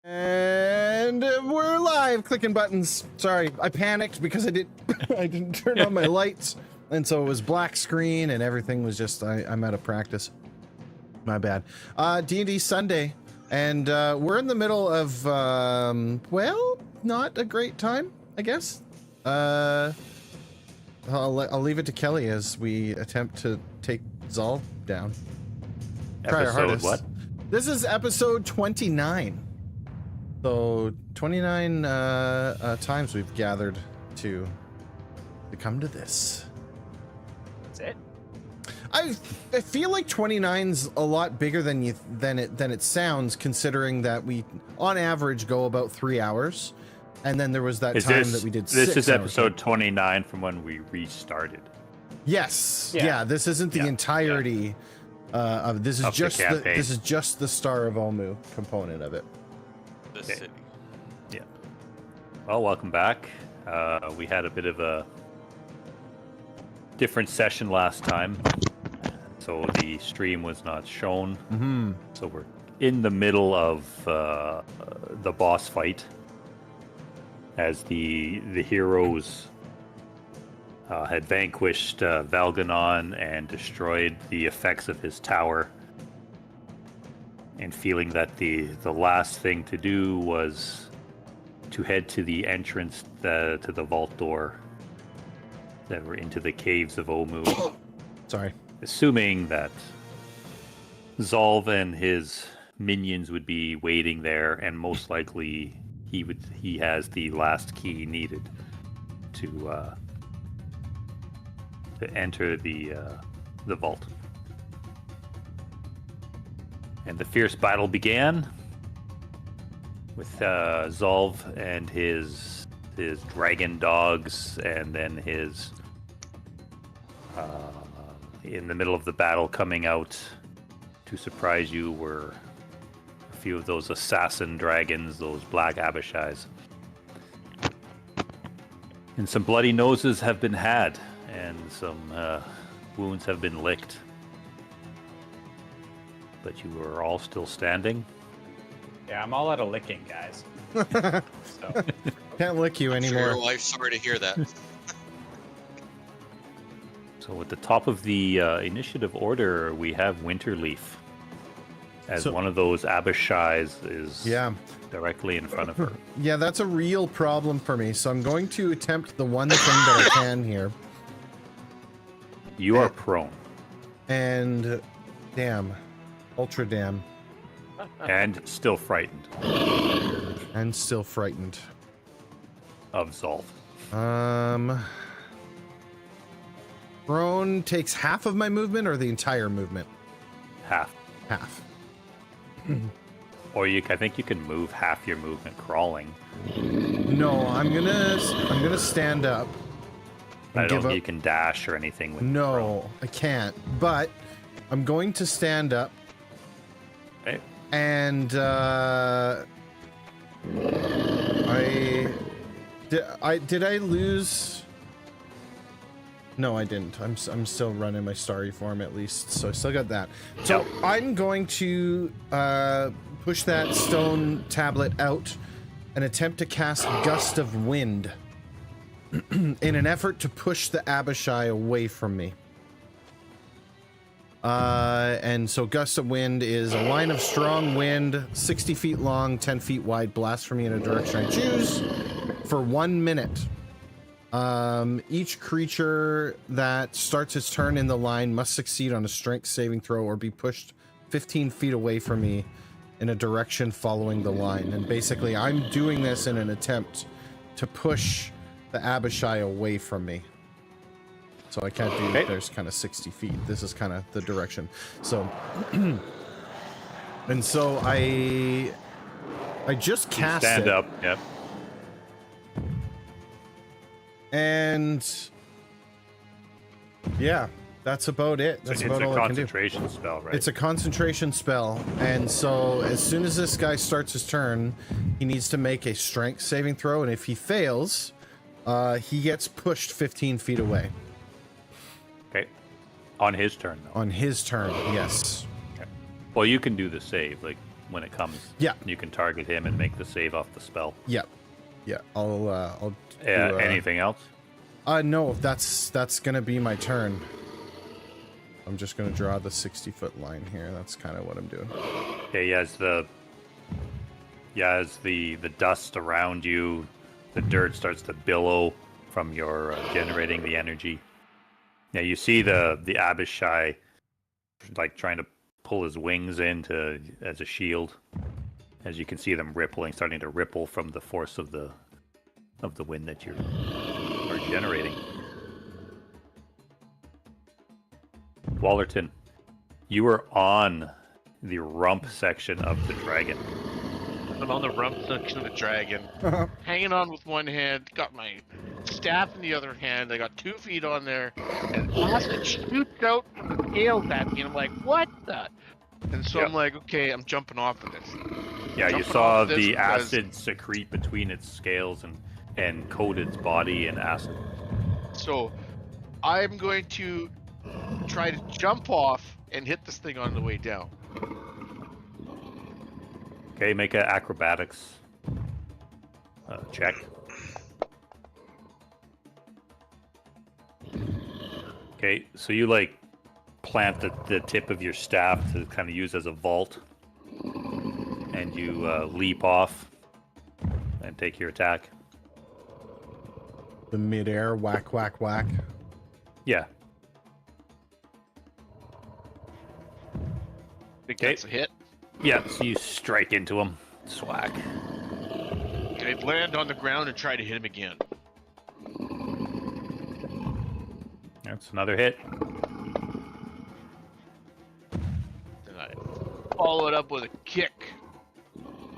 And we're live, clicking buttons. Sorry, I panicked because I didn't turn on my lights, and so it was black screen and everything was just I'm out of practice. My bad. D&D Sunday, and we're in the middle of well, not a great time, I guess. I'll leave it to Kelly as we attempt to take Zol down. Try our hardest. What? This is episode 29. So 29 times we've gathered to come to this. That's it. I feel like 29's a lot bigger than it sounds, considering that we on average go about 3 hours, and then there was that time that we did 6 hours. This is episode 29 from when we restarted. Yes. Yeah. This isn't the entirety of this. Is just this is just the Star of Olmu component of it. The city. Yeah. Well, welcome back. We had a bit of a different session last time, so the stream was not shown. Mm-hmm. So we're in the middle of the boss fight as the heroes had vanquished Valganon and destroyed the effects of his tower. And feeling that the last thing to do was to head to the entrance to the vault door that were into the caves of Olmu. Sorry. Assuming that Zolv and his minions would be waiting there, and most likely he has the last key needed to enter the vault. And the fierce battle began with Zolv and his dragon dogs, and then his in the middle of the battle coming out to surprise you were a few of those assassin dragons, those black Abishais. And some bloody noses have been had, and some wounds have been licked. But you are all still standing. Yeah, I'm all out of licking, guys. So. Can't lick you anymore. Sure, your wife's sorry to hear that. So at the top of the initiative order, we have Winterleaf. As one of those Abishais is directly in front of her. Yeah, that's a real problem for me. So I'm going to attempt the one thing that I can here. You are prone. And damn. Ultra damn. And still frightened. And still frightened. Of Zolv. Prone takes half of my movement or the entire movement? Half. Half. Or I think you can move half your movement crawling. No, I'm gonna stand up. I don't think you can dash or anything with No, prone. I can't. But I'm going to stand up. Okay. And did I lose? No, I didn't. I'm still running my starry form at least, so I still got that. So I'm going to push that stone tablet out and attempt to cast Gust of Wind in an effort to push the Abishai away from me. And so Gust of Wind is a line of strong wind, 60 feet long, 10 feet wide, blast from me in a direction I choose for 1 minute. Each creature that starts its turn in the line must succeed on a strength saving throw or be pushed 15 feet away from me in a direction following the line. And basically, I'm doing this in an attempt to push the Abishai away from me. So I can't do there's kind of 60 feet. This is kind of the direction. So, and so I just cast Stand it. up, yep. And yeah, that's about it. That's about all I can do. It's a concentration spell, right? It's a concentration spell. And so as soon as this guy starts his turn, he needs to make a strength saving throw. And if he fails, he gets pushed 15 feet away. Okay. On his turn, though. On his turn, yes. Okay. Well, you can do the save. Like, when it comes. Yeah. You can target him and make the save off the spell. Yeah. I'll do, Anything else? no, that's gonna be my turn. I'm just gonna draw the 60-foot line here. That's kind of what I'm doing. Okay, as the dust around you, the dirt starts to billow from your generating the energy. Yeah, you see the Abishai like trying to pull his wings into as a shield. As you can see them rippling, starting to ripple from the force of the wind that you are generating. Wallerton, you are on the rump section of the dragon. I'm on the rump section of the dragon, hanging on with one hand, got my staff in the other hand. I got 2 feet on there, and acid shoots out from the tails at me, and I'm like, what the? And so I'm like, okay, I'm jumping off of this. Yeah, you saw the acid secrete between its scales and coat its body in acid. So I'm going to try to jump off and hit this thing on the way down. Okay, make an acrobatics check. Okay, so you like plant the tip of your staff to kind of use as a vault, and you leap off and take your attack. The midair whack, whack, whack. Yeah. Think that's a hit. Yeah, so you strike into him. Swag. I land on the ground and try to hit him again. That's another hit. Then I follow it up with a kick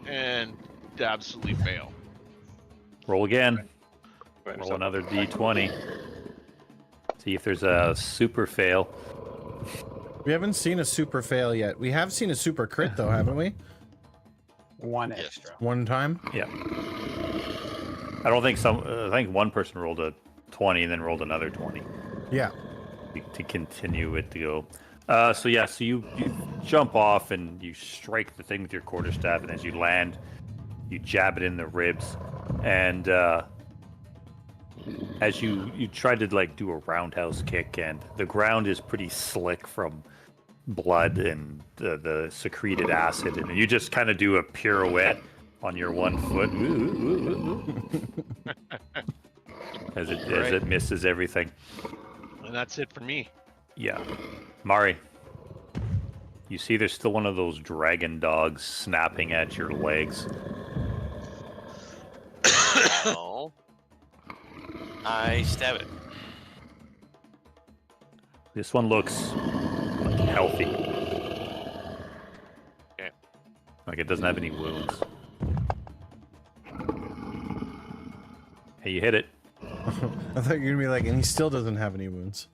and absolutely fail. Roll again. Roll another d20. See if there's a super fail. We haven't seen a super fail yet. We have seen a super crit though, haven't we? One extra. One time. Yeah. I don't think I think one person rolled a 20 and then rolled another 20. Yeah. To continue it to go. So you jump off and you strike the thing with your quarterstaff, and as you land, you jab it in the ribs, and as you try to like do a roundhouse kick, and the ground is pretty slick from blood and the secreted acid, and you just kind of do a pirouette on your one foot as it misses everything. And that's it for me. Yeah. Mari, you see there's still one of those dragon dogs snapping at your legs. Oh. I stab it. This one looks like healthy. Okay. Like it doesn't have any wounds. Hey, you hit it. I thought you were gonna be like, and he still doesn't have any wounds.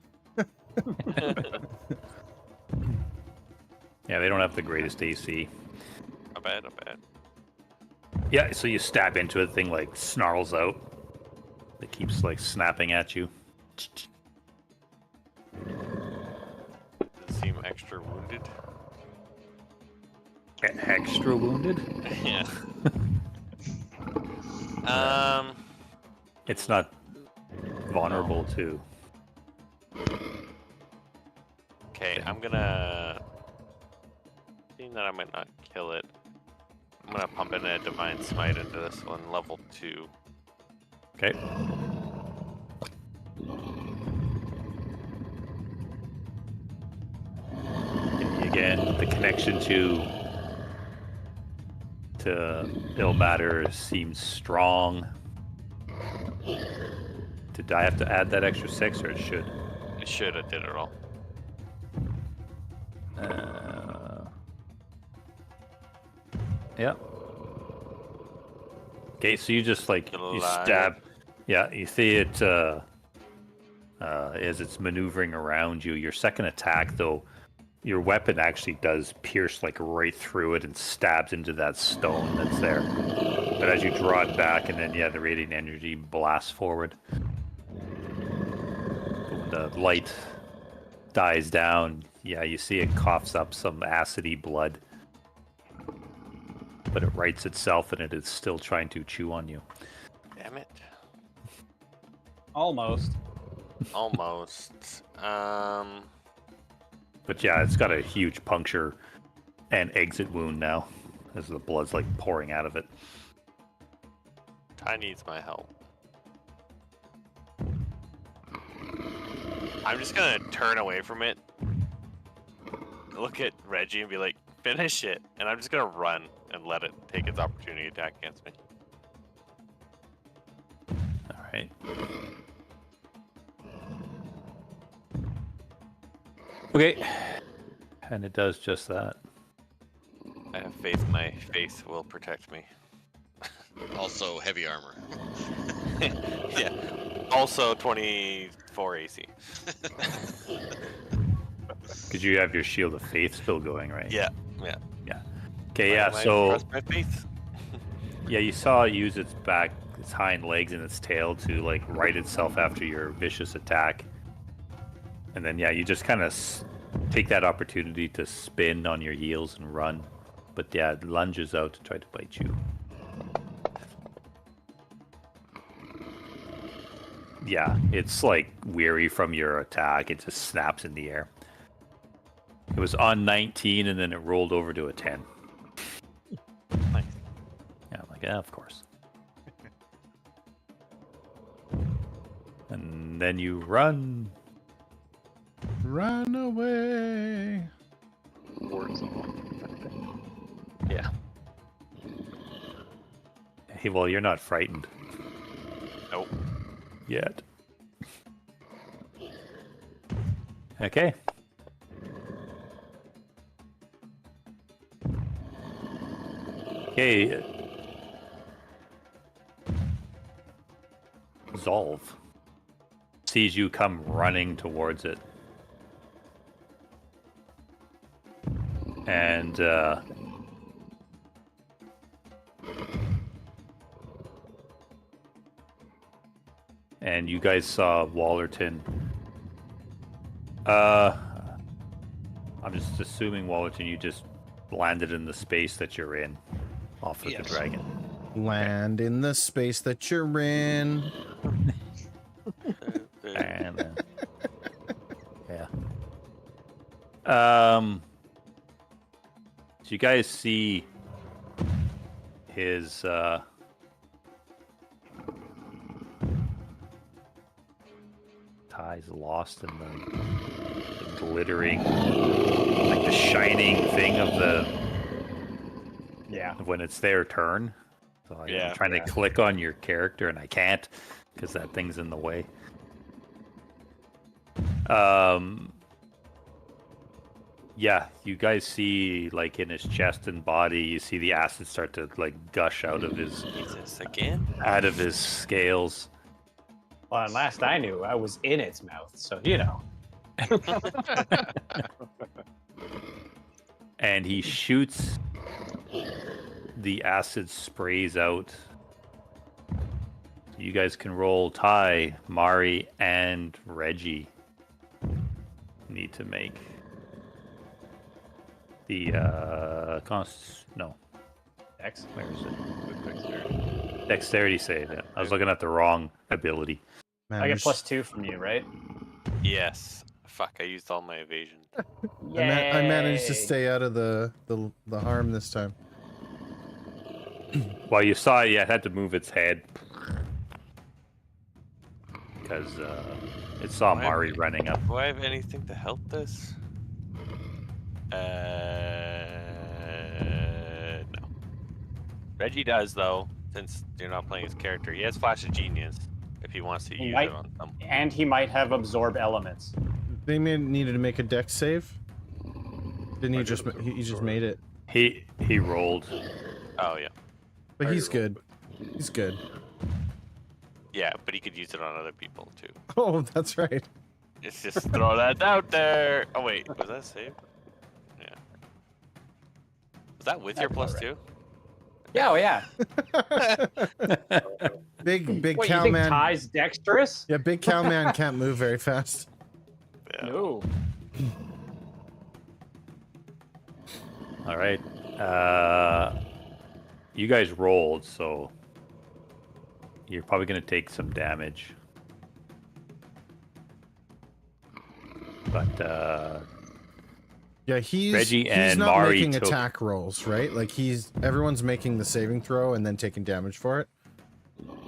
Yeah, they don't have the greatest AC. Not bad, not bad. Yeah, so you stab into it, the thing like snarls out. It keeps like snapping at you. Does it seem extra wounded? Extra wounded? Yeah. It's not vulnerable to. Okay, I'm gonna. Seeing that I might not kill it, I'm gonna pump in a Divine Smite into this one, level 2. Okay. Again, the connection to Ilmater seems strong. Did I have to add that extra 6, or it should? It should have did it all. Yeah. Okay, so you just like you stab. Yeah, you see it as it's maneuvering around you. Your second attack, though, your weapon actually does pierce like right through it and stabs into that stone that's there. But as you draw it back, and then the radiant energy blasts forward. When the light dies down, you see it coughs up some acidy blood. but it rights itself and it is still trying to chew on you. Damn it. Almost. Almost. But yeah, it's got a huge puncture and exit wound now, as the blood's like pouring out of it. Ty needs my help. I'm just gonna turn away from it, look at Reggie and be like, finish it. And I'm just gonna run and let it take its opportunity to attack against me. All right. Okay. And it does just that. I have faith my faith will protect me. Also, heavy armor. Yeah. Also 24 AC. Because you have your Shield of Faith still going, right? Yeah. Okay, Why yeah, am I so... trust my faith? Yeah, you saw it use its back, its hind legs and its tail to, like, right itself after your vicious attack. And then, yeah, you just kind of take that opportunity to spin on your heels and run. But, yeah, it lunges out to try to bite you. Yeah, it's, like, weary from your attack. It just snaps in the air. It was on 19, and then it rolled over to a 10. Nice. Yeah, I'm like, yeah, of course. And then you run. Run away. Yeah. Hey, well, you're not frightened Nope. yet. Okay. Okay. Zolv sees you come running towards it. And, and you guys saw Wallerton. I'm just assuming, Wallerton, you just landed in the space that you're in off of the dragon. Land in the space that you're in. And, yeah. So you guys see his ties lost in the glittering, like the shining thing of the when it's their turn. So I'm trying to click on your character and I can't because that thing's in the way. Yeah, you guys see, like, in his chest and body, you see the acid start to, like, gush out of his Jesus, again? out of his scales. Well, and last I knew, I was in its mouth, so you know. And he shoots the acid sprays out. You guys can roll. Ty, Mari, and Reggie need to make the X. where is it? Dexterity save. Yeah. I was looking at the wrong ability. Man, I get there's- +2 from you, right? Yes. Fuck, I used all my evasion. I managed to stay out of the harm this time. Well, you saw it, yeah, it had to move its head because it saw Why- Mari running up. Do I have anything to help this? No. Reggie does, though, since you're not playing his character. He has Flash of Genius if he wants to use might- it on them. And he might have absorb elements. They needed to make a dex save. Didn't he just? He just made it. He rolled. Oh, yeah. But he's good. He's good. Yeah, but he could use it on other people, too. Oh, that's right. Just throw that out there. Oh, wait. Was that saved? Yeah. Was that with your That's +2? Yeah, oh yeah. Big What, you think cowman. Ty's dexterous? Yeah, big cowman can't move very fast. Yeah. No. All right. you guys rolled, so you're probably going to take some damage. But Yeah, he's Reggie and not Mari making took- attack rolls, right? Like everyone's making the saving throw and then taking damage for it.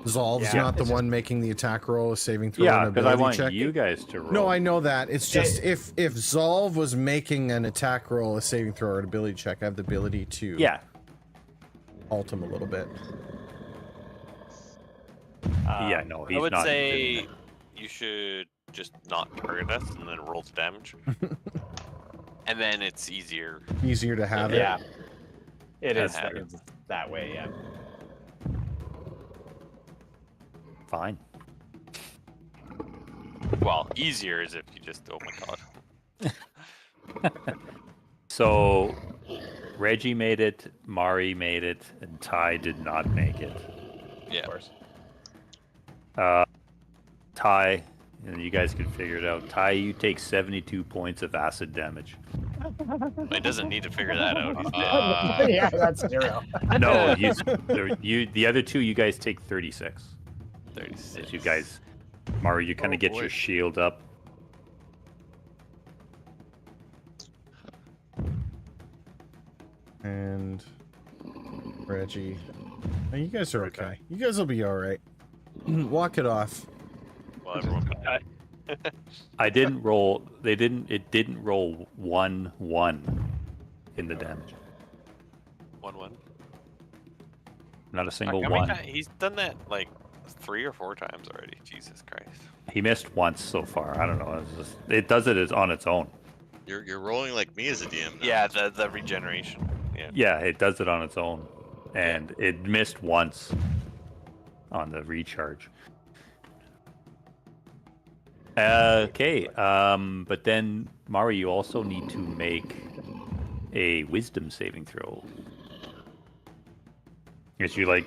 Zolv's Yeah, not the it's one making the attack roll, a saving throw, yeah, and because I ability want check. you guys to roll. No, I know that. It's just if Zolv was making an attack roll, a saving throw, or an ability check, I have the ability to halt him a little bit. Yeah, no, he's I would not doing say that. you should just not target us and then roll to damage. And then it's easier. Easier to have Yeah. it. It is That's better. that way, yeah. Fine. Well, easier is if you just, oh my god. So Reggie made it, Mari made it, and Ty did not make it. Yeah. Of course. Ty, and you guys can figure it out. Ty, you take 72 points of acid damage. It doesn't need to figure that out. He's dead. Yeah, that's 0. No, the other two, you guys take 36. 36. As you guys, Mari, you kind of get boy. your shield up. And Reggie. Oh, you guys are okay. You guys will be all right. Walk it off. Well, everyone can die. I didn't roll. It didn't roll 1-1 in the damage. 1-1. Not a single How many one. times? He's done that like 3 or 4 times already. Jesus Christ. He missed once so far. I don't know. It does it on its own. You're rolling like me as a DM now. Yeah, the regeneration. Yeah. Yeah, it does it on its own, and it missed once on the recharge. Okay, but then Mari, you also need to make a wisdom saving throw. As you like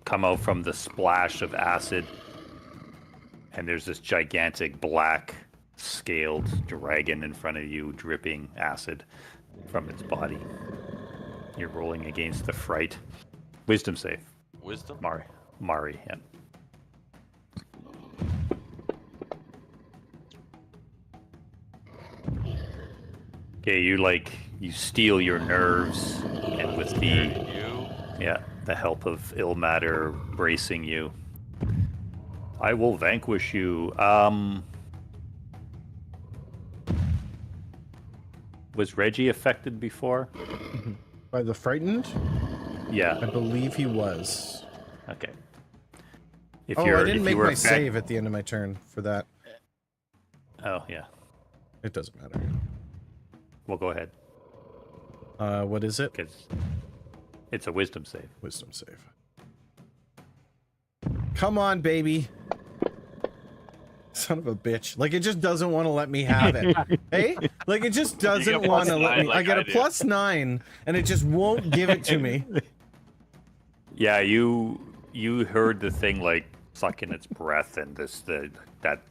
come out from the splash of acid, and there's this gigantic black scaled dragon in front of you, dripping acid from its body. You're rolling against the fright. Wisdom save, Wisdom? Mari, yeah. Okay, you steel your nerves, and with the help of ill matter bracing you, I will vanquish you. Was Reggie affected before? By the frightened? Yeah. I believe he was. Okay. I didn't make my save at the end of my turn for that. Oh yeah. It doesn't matter. Well, go ahead. What is it? Because it's a wisdom save. Wisdom save. Come on, baby. Son of a bitch. Like, it just doesn't want to let me have it. Hey? Like, it just doesn't want to let me. +9 I get a do. +9, and it just won't give it to me. Yeah, you heard the thing like sucking its breath and that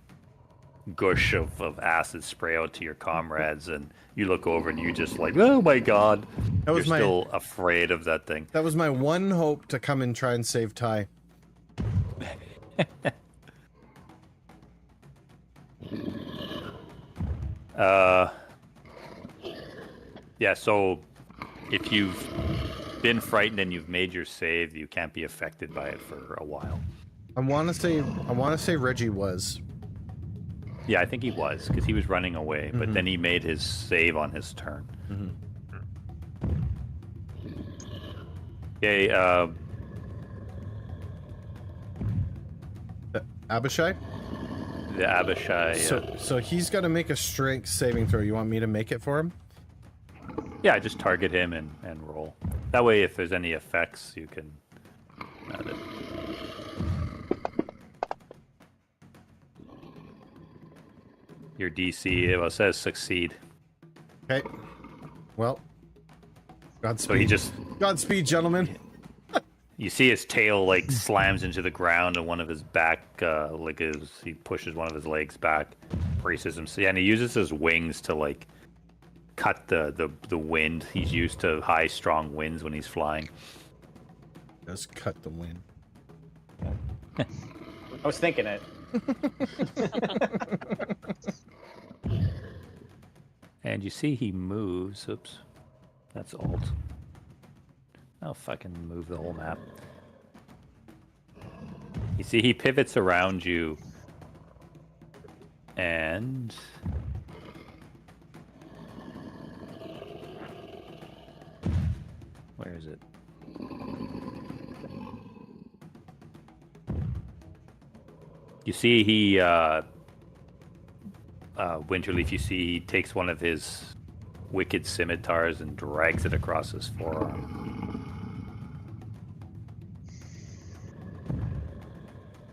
gush of acid spray out to your comrades, and you look over and you just like, oh my god. That was You're still afraid of that thing. That was my one hope to come and try and save Ty. Yeah, so if you've been frightened and you've made your save, you can't be affected by it for a while. I want to say Reggie was. Yeah, I think he was, because he was running away, but then he made his save on his turn. Okay, Abishai? the Abishai. So he's got to make a strength saving throw. You want me to make it for him? Yeah, just target him and roll. That way, if there's any effects, you can. Your DC, it says succeed. Okay. Well, Godspeed. So he just, Godspeed, gentlemen. you see his tail like slams into the ground, and one of his back, he pushes one of his legs back, braces him. And he uses his wings to like cut the wind. He's used to high, strong winds when he's flying. Just cut the wind. I was thinking it. And you see he moves. Oops. That's Alt. I'll fucking move the whole map. You see he pivots around you. And... where is it? You see he... Winterleaf, you see he takes one of his wicked scimitars and drags it across his forearm.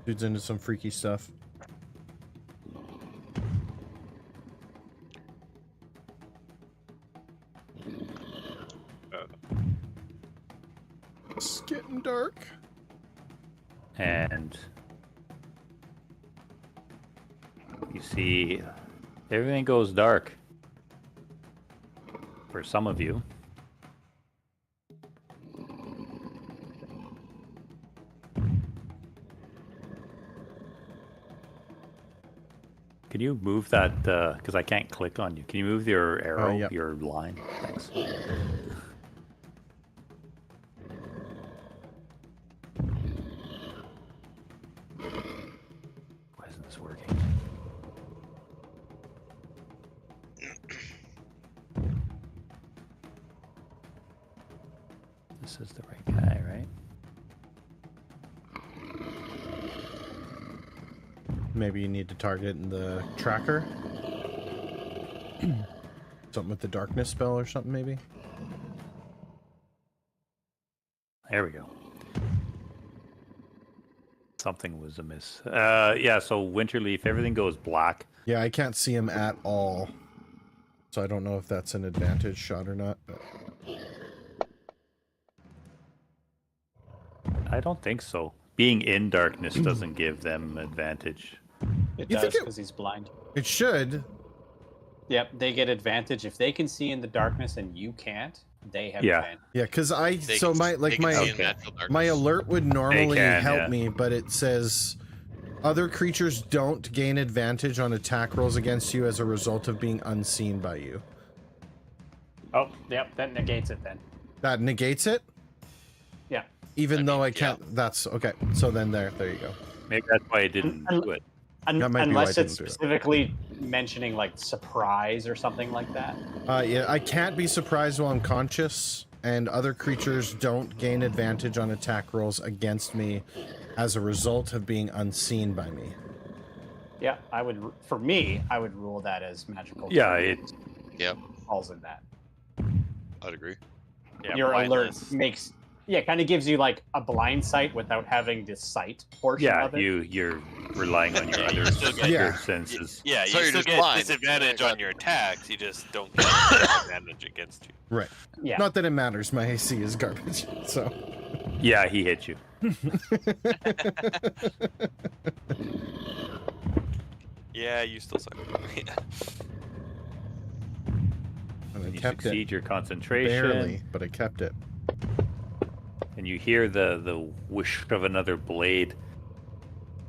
Dude's into some freaky stuff. It's getting dark. And you see everything goes dark for some of you. Can you move that, because I can't click on you. Can you move your arrow, yep. your line? Thanks. Why isn't this working? This is the right guy, right? Maybe you need to target in the tracker. Something with the darkness spell or something, maybe? There we go. Something was amiss. Yeah, so Winterleaf, everything goes black. Yeah, I can't see him at all. So I don't know if that's an advantage shot or not. But... I don't think so. Being in darkness doesn't give them advantage. It You does think it- because he's blind. It should. Yep, they get advantage if they can see in the darkness and you can't. They have Yeah. advantage. Yeah, because I They so can- my they like can my see in natural darkness. my alert would normally can, help yeah. me, but it says other creatures don't gain advantage on attack rolls against you as a result of being unseen by you. Oh, yep, that negates it then. That negates it, Yeah. even though I yeah. can't. That's okay. So then there you go. Maybe that's why it didn't do it. That might be why I Unless it's didn't do it. specifically mentioning like surprise or something like that. Yeah, I can't be surprised while I'm conscious, and other creatures don't gain advantage on attack rolls against me as a result of being unseen by me. Yeah, I would. For me, I would rule that as magical. Yeah, term. Yep, falls in that. I'd agree. Yeah, Your alert blindness. makes kind of gives you like a blind sight without having the sight portion Yeah, of it. you're relying on your Yeah, other you still get- your Yeah. senses. Yeah, So you you're still just get blind. disadvantage Yeah, on your attacks. You just don't get advantage against you. Right. Yeah. Not that it matters. My AC is garbage. So. Yeah, he hit you. Yeah, you still suck. And I You kept succeed it your concentration. barely, but I kept it. And you hear the whoosh of another blade.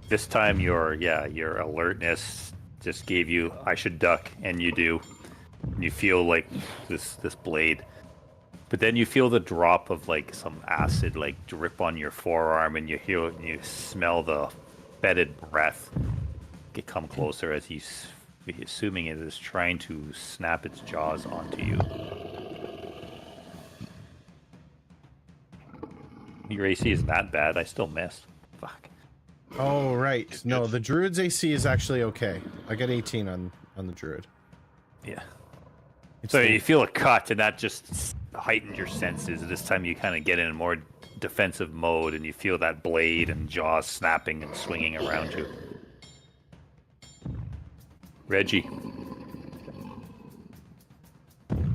This time your alertness just gave you I should duck, and you do. And you feel like this blade. But then you feel the drop of like some acid like drip on your forearm, and you smell the fetid breath. Get come closer as he's assuming it is trying to snap its jaws onto you. Your AC isn't that bad. I still missed. Fuck. Oh, right. It's No, good. the druid's AC is actually okay. I got 18 on the druid. Yeah. It's So the- you feel a cut, and that just heightened your senses. This time you kind of get in a more defensive mode, and you feel that blade and jaws snapping and swinging around you. Reggie.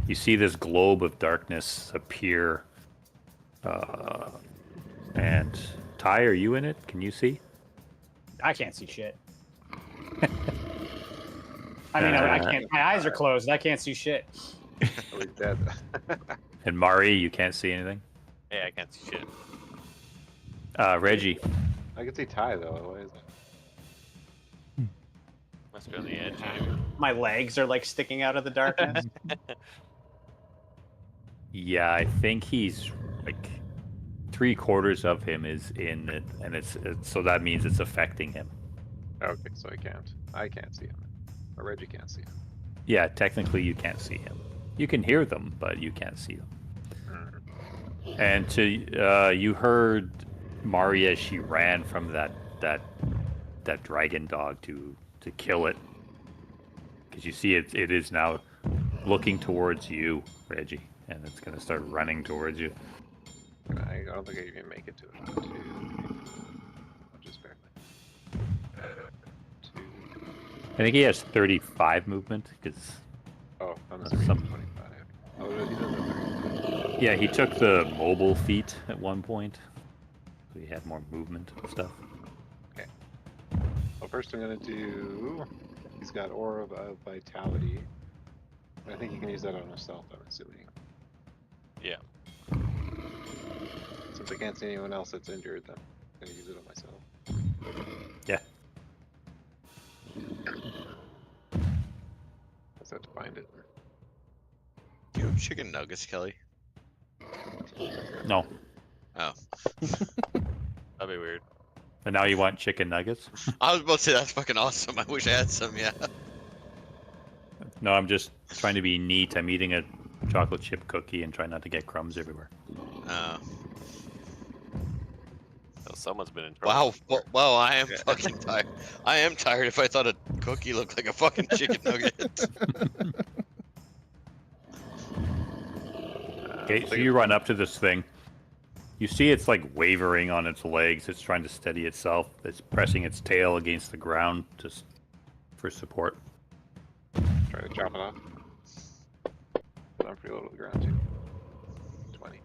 You see this globe of darkness appear. And Ty, are you in it? Can you see? I can't see shit. I mean, I can't. My eyes are closed. I can't see shit. And Mari, you can't see anything? Yeah, I can't see shit. Reggie. I can see Ty though. Why is that? Must be on the edge, maybe. My legs are like sticking out of the darkness. Yeah, I think he's like 3/4 of him is in it, and it's so that means it's affecting him. Okay, so I can't see him. Or Reggie can't see him. Yeah, technically you can't see him. You can hear them, but you can't see them. And you heard Mari as she ran from that dragon dog to kill it, because you see it is now looking towards you, Reggie, and it's gonna start running towards you. I don't think I can make it to it. Just barely. I think he has 35 movement because Oh, I'm That's sorry. some- 25. Oh, he does have 35. yeah, he took the mobile feat at one point, so he had more movement and stuff. Well, first I'm gonna do. He's got Aura of Vitality. I think you can use that on himself, I'm assuming. Yeah. Since I can't see anyone else that's injured, then I'm gonna use it on myself. Yeah. Just have to find it. Do you have chicken nuggets, Kelly? No, Oh. That'd be weird. but now you want chicken nuggets? I was about to say that's fucking awesome. I wish I had some, yeah. No, I'm just trying to be neat. I'm eating a chocolate chip cookie and trying not to get crumbs everywhere. So someone's been in trouble. Wow, wow, I am fucking tired. I am tired if I thought a cookie looked like a fucking chicken nugget. Okay, so you run up to this thing. You see it's like wavering on its legs. It's trying to steady itself. It's pressing its tail against the ground just for support. Try to chop it off. I'm pretty low to the ground too. 20.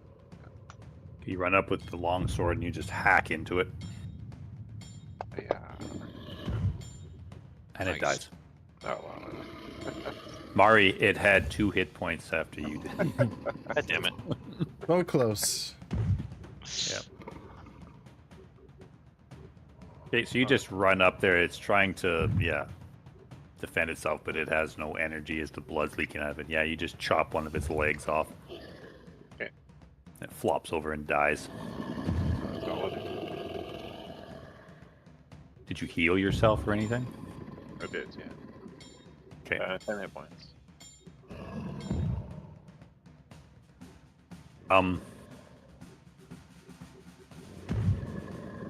You run up with the long sword and you just hack into it, Yeah. and it Nice. dies. Oh wow. Mari, it had 2 hit points after you did. God damn it. So close. Yeah. Okay, so you just run up there. It's trying to, defend itself, but it has no energy as the blood's leaking out of it. Yeah, you just chop one of its legs off. Okay. It flops over and dies. Did you heal yourself or anything? I did, yeah. Okay. 10 hit points.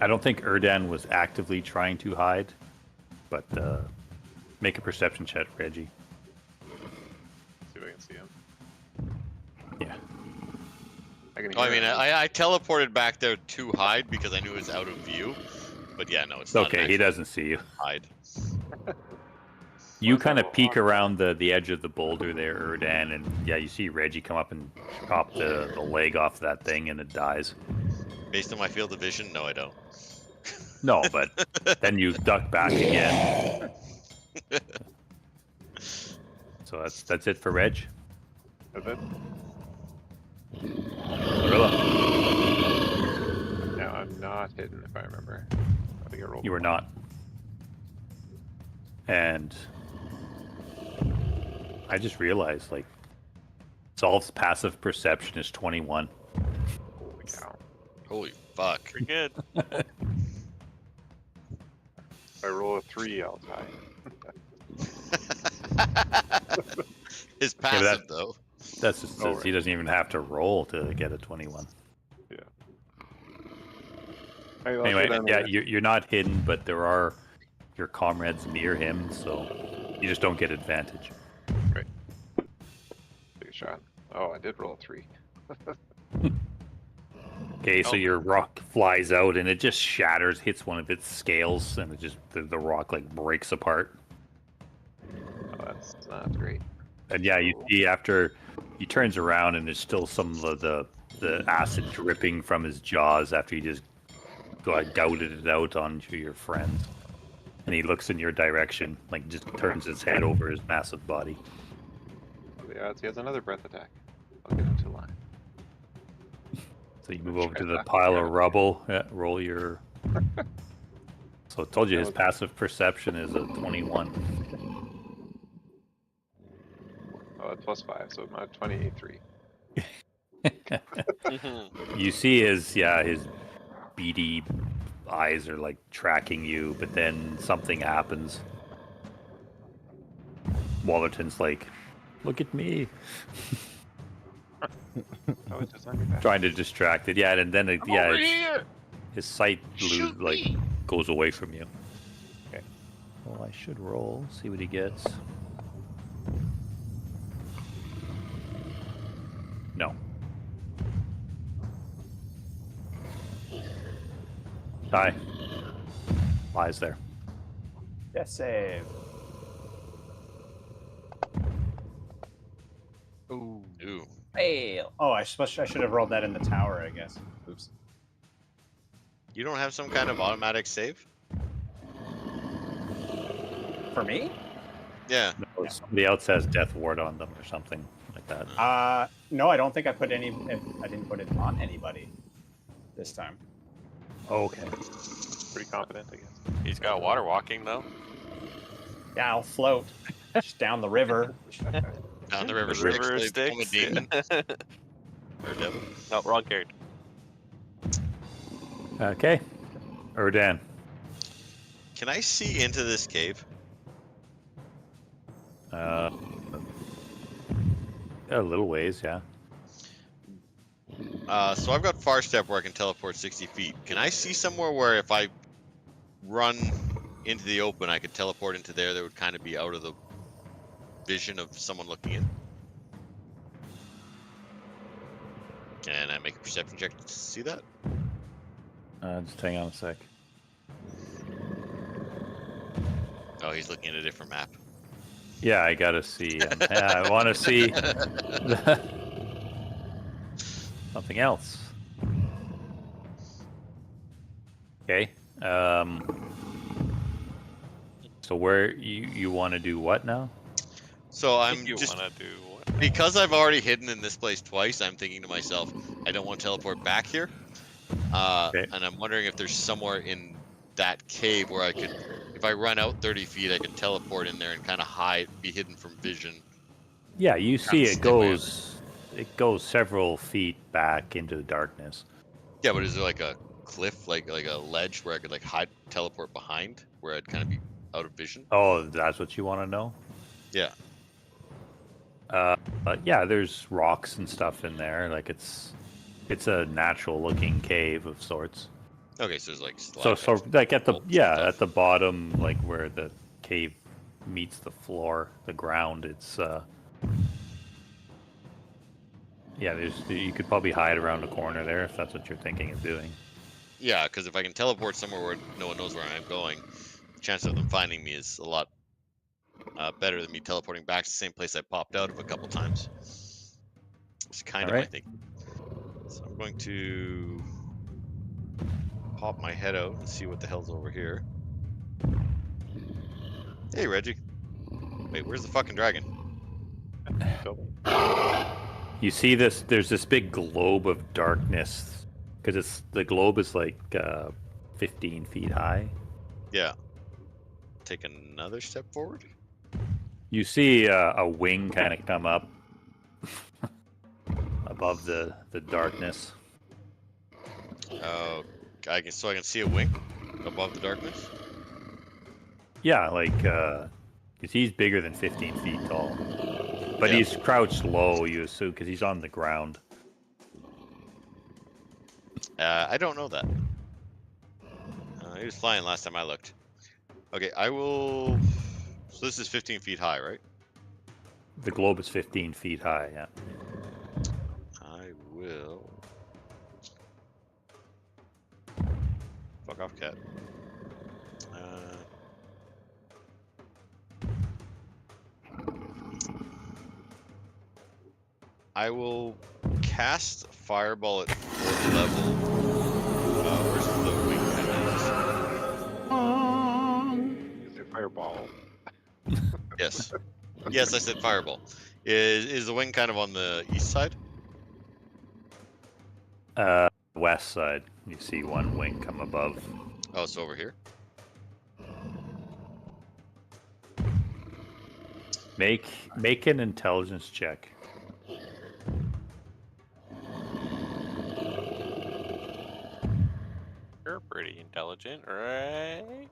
I don't think Erdan was actively trying to hide, but make a perception check, Reggie. See if I can see him. Yeah. I can Oh, I hear mean, him. I teleported back there to hide because I knew it was out of view. But yeah, no, it's not Okay, an he actual doesn't see you. hide. You What's kind that of peek walk? around the edge of the boulder there, Erdan, and yeah, you see Reggie come up and chop the leg off that thing, and it dies. Based on my field of vision, no, I don't. No, but then you duck back again. So that's it for Reg. Is it? Gorilla. No, I'm not hidden if I remember. I think I rolled. You were not. And I just realized, like, Solve's passive perception is 21. Holy cow. Holy fuck. Pretty good. If I roll a 3, I'll tie. His but passive, that- though. That's just Oh, he doesn't even have to roll to get a 21. Yeah. Hey, I'll Anyway, go down yeah, there. you're not hidden, but there are your comrades near him, so you just don't get advantage. Take a shot. Oh, I did roll a 3. Okay, so Oh. your rock flies out and it just shatters, hits one of its scales, and it just the rock like breaks apart. Oh, that's not great. And yeah, you see after he turns around and there's still some of the acid dripping from his jaws after he just gouted it out onto your friends. And he looks in your direction, like just turns his head over his massive body. Oh, the odds he has another breath attack. I'll get into line. So you move over to the pile of rubble. Yeah, roll your. So I told you his passive perception is a 21. Oh, it's +5, so I'm at 23. You see his beady eyes are like tracking you, but then something happens. Wallerton's like, "Look at me," Oh, it's just on your back. trying to distract it. Yeah, and then I'm over here. his sight Shoot like me. goes away from you. Okay. Well, I should roll, see what he gets. No. Die. Lies there. Death save. Ooh. Ooh. Fail. Oh, I should have rolled that in the tower, I guess. Oops. You don't have some kind of automatic save? For me? Yeah. No, somebody else has death ward on them or something like that. No, I don't think I put any. I didn't put it on anybody this time. Okay. Pretty confident, I guess. He's got water walking though. Yeah, I'll float just down the river. Down the river The river Styx, I'm a Styx. demon. Or devil. No, wrong character. Okay. Erdan. Can I see into this cave? A little ways, yeah. So I've got far step where I can teleport 60 feet. Can I see somewhere where if I run into the open, I could teleport into there that would kind of be out of the vision of someone looking in? Can I make a perception check to see that? Just hang on a sec. Oh, he's looking at a different map. Yeah, I gotta see. I want to see something else. Okay. So where you want to do what now? So I I'm think you just want to do what? because I've already hidden in this place twice. I'm thinking to myself, I don't want to teleport back here. Okay. And I'm wondering if there's somewhere in that cave where I could, if I run out 30 feet, I could teleport in there and kind of hide, be hidden from vision. Yeah, you see That's it the way goes several feet back into the darkness. Yeah, but is there like a cliff, like a ledge where I could like hide, teleport behind, where I'd kind of be out of vision? Oh, that's what you want to know? Yeah. Yeah, there's rocks and stuff in there. Like it's a natural looking cave of sorts. Okay, so there's like So stalactites, like at the bolts and stuff. at the bottom, like where the cave meets the floor, the ground, it's yeah, you could probably hide around the corner there if that's what you're thinking of doing. Yeah, because if I can teleport somewhere where no one knows where I'm going, the chance of them finding me is a lot better than me teleporting back to the same place I popped out of a couple times. It's kind of my Alright. thinking. So I'm going to pop my head out and see what the hell's over here. Hey, Reggie. Wait, where's the fucking dragon? You see this? There's this big globe of darkness because the globe is like 15 feet high. Yeah. Take another step forward. You see a wing kind of come up above the darkness. Oh, I can see a wing above the darkness. Yeah, like because he's bigger than 15 feet tall, but Yeah. he's crouched low. You assume because he's on the ground. I don't know that. He was flying last time I looked. Okay, I will. So this is 15 feet high, right? The globe is 15 feet high. Yeah. I will. Fuck off, cat. I will cast Fireball at 4th level. Where's the wing? You say fireball. Yes. Yes, I said Fireball. Is the wing kind of on the east side? west side. You see one wing come above. Oh, it's over here. Make an intelligence check. You're pretty intelligent, right?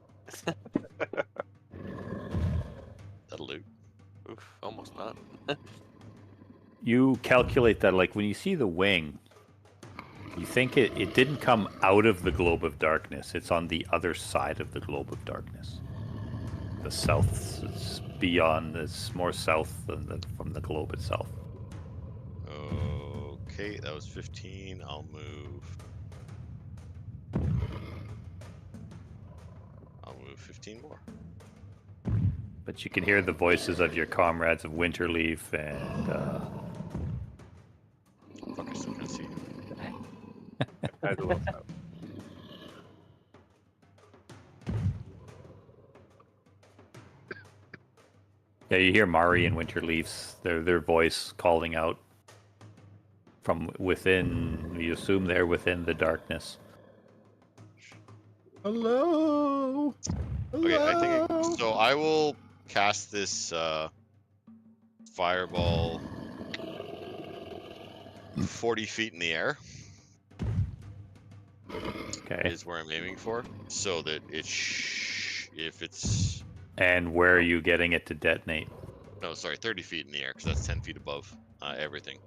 That'll do. Oof, almost not. You calculate that, like, when you see the wing, you think it didn't come out of the globe of darkness. It's on the other side of the globe of darkness. The south is beyond. It's more south than from the globe itself. Okay, that was 15. I'll move 15 more. But you can hear the voices of your comrades of Winterleaf and Fuck, I still can't see. Guys are left out. yeah, you hear Mari and Winterleaf's their voice calling out from within. You assume they're within the darkness. Hello. Okay, I think Hello? so. I will cast this fireball 40 feet in the air. Okay. Is where I'm aiming for, so that if it's And where are you getting it to detonate? no, sorry, 30 feet in the air, because that's 10 feet above everything.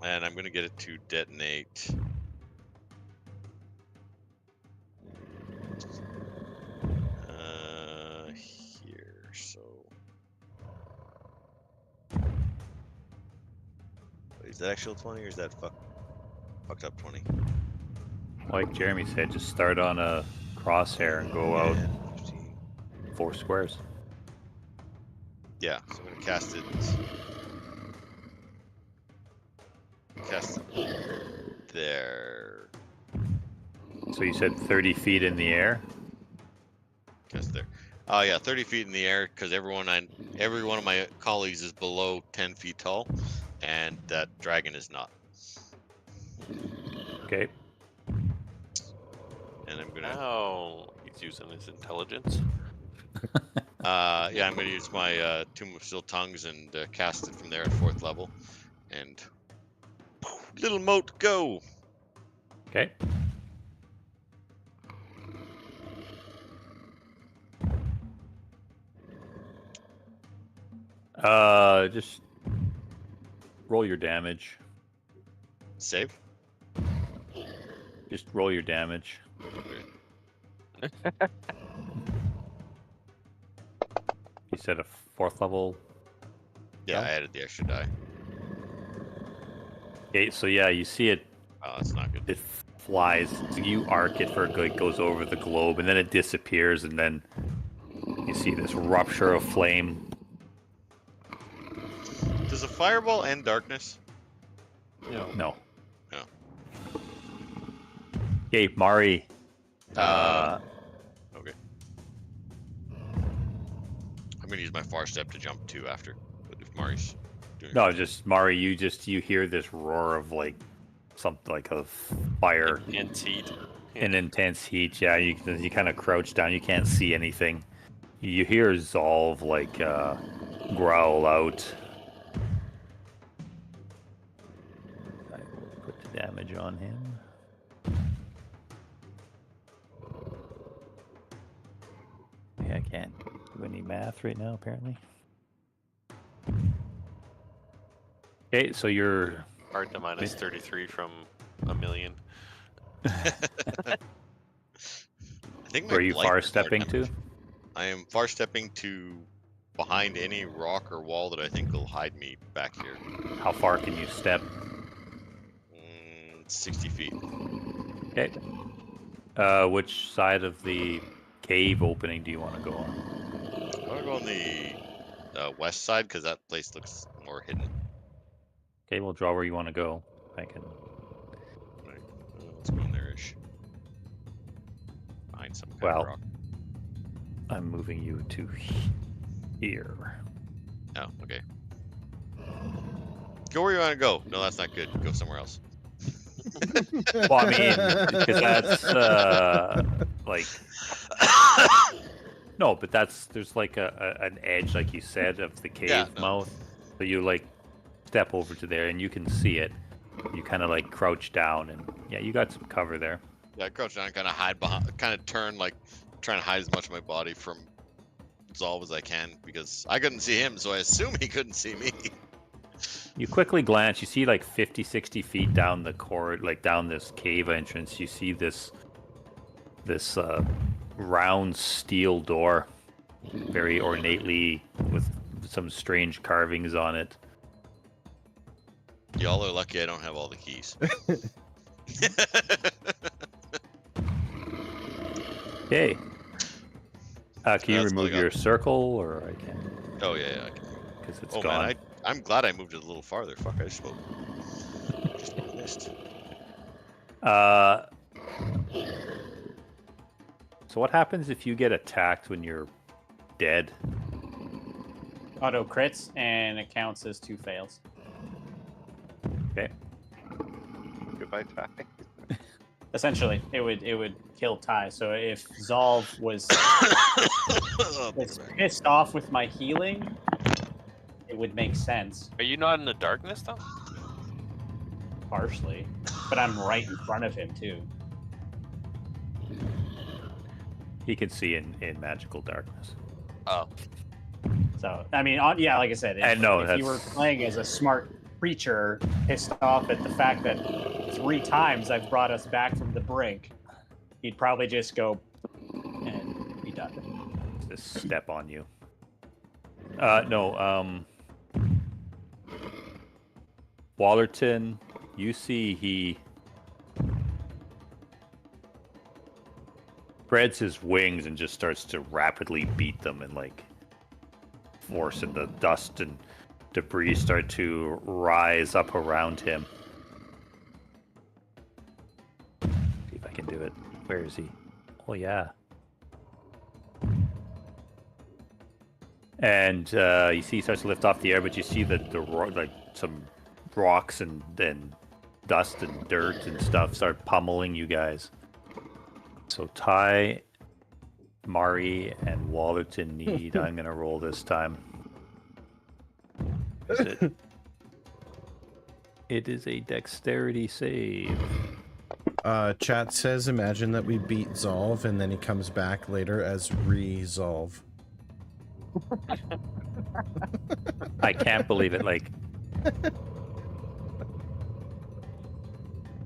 And I'm gonna get it to detonate. Here, so. Wait, is that actual 20 or is that fucked up 20? Like Jeremy said, just start on a crosshair and go out 15. 4 squares. Yeah, so I'm gonna cast it. Cast it there. So you said 30 feet in the air? Cast there. Oh yeah, 30 feet in the air, because every one of my colleagues is below 10 feet tall, and that dragon is not. Okay. And I'm gonna. Oh, he's using his intelligence. Yeah, I'm gonna use my Tomb of Still Tongues and cast it from there at 4th level, and little moat go. Okay. Just roll your damage. Save. Just roll your damage. You said a 4th level. Yeah, No? I added the extra die. Okay, so yeah, you see it. Oh, that's not good. It flies. You arc it for it goes over the globe, and then it disappears, and then you see this rupture of flame. Does a fireball end darkness? No. No. No. Okay, Mari. Okay. I'm gonna use my far step to jump too after. But if Mari's doing No, just Mari. You hear this roar of like something like a fire, Intense heat. an intense heat. Yeah, you kind of crouch down. You can't see anything. You hear Zolv like growl out. I will put the damage on him. Yeah, I can't do any math right now, apparently. Okay, so you're Hard to minus 33 from a million. I think my where are you blight far does more stepping to? damage. I am far stepping to behind any rock or wall that I think will hide me back here. How far can you step? 60 feet. Okay. Which side of the cave opening do you want to go on? I want to go on the west side because that place looks more hidden. Okay, we'll draw where you want to go. I can. Right. Let's go in there-ish. Behind some kind Well, of rock. I'm moving you to here. Oh, okay. Go where you want to go. No, that's not good. Go somewhere else. Well, I mean, because that's like no, but there's like an edge, like you said, of the cave Yeah, no. mouth. So you like step over to there, and you can see it. You kind of like crouch down, and yeah, you got some cover there. Yeah, I crouch down, kind of hide behind, kind of turn, like trying to hide as much of my body from Zolv as I can because I couldn't see him, so I assume he couldn't see me. You quickly glance, you see like 50, 60 feet down the corridor, like down this cave entrance, you see this round steel door, very ornately with some strange carvings on it. Y'all are lucky I don't have all the keys. Okay. Can you That's all I remove got. your circle, or I can? Oh yeah, I can. Because it's Oh gone. man, I'm glad I moved it a little farther. Fuck, I just missed. So what happens if you get attacked when you're dead? Auto crits, and it counts as 2 fails. Okay. Goodbye, Ty. Essentially, it would kill Ty. So if Zolv was pissed off with my healing, it would make sense, Are you not in the darkness though? partially. But I'm right in front of him too. He can see in magical darkness. Oh, So I mean, yeah, like I said, if, And no, if you were that's- playing as a smart creature, pissed off at the fact that 3 times I've brought us back from the brink, he'd probably just go and be done. Just step on you. No. Wallerton, you see he spreads his wings and just starts to rapidly beat them, and like force, and the dust and debris start to rise up around him. See if I can do it. Where is he? Oh yeah. And you see he starts to lift off the air, but you see like some rocks and then dust and dirt and stuff start pummeling you guys. So Ty, Mari, and Wallerton need. I'm gonna roll this time. It is a dexterity save. Chat says, imagine that we beat Zolv and then he comes back later as Resolve. I can't believe it. Like,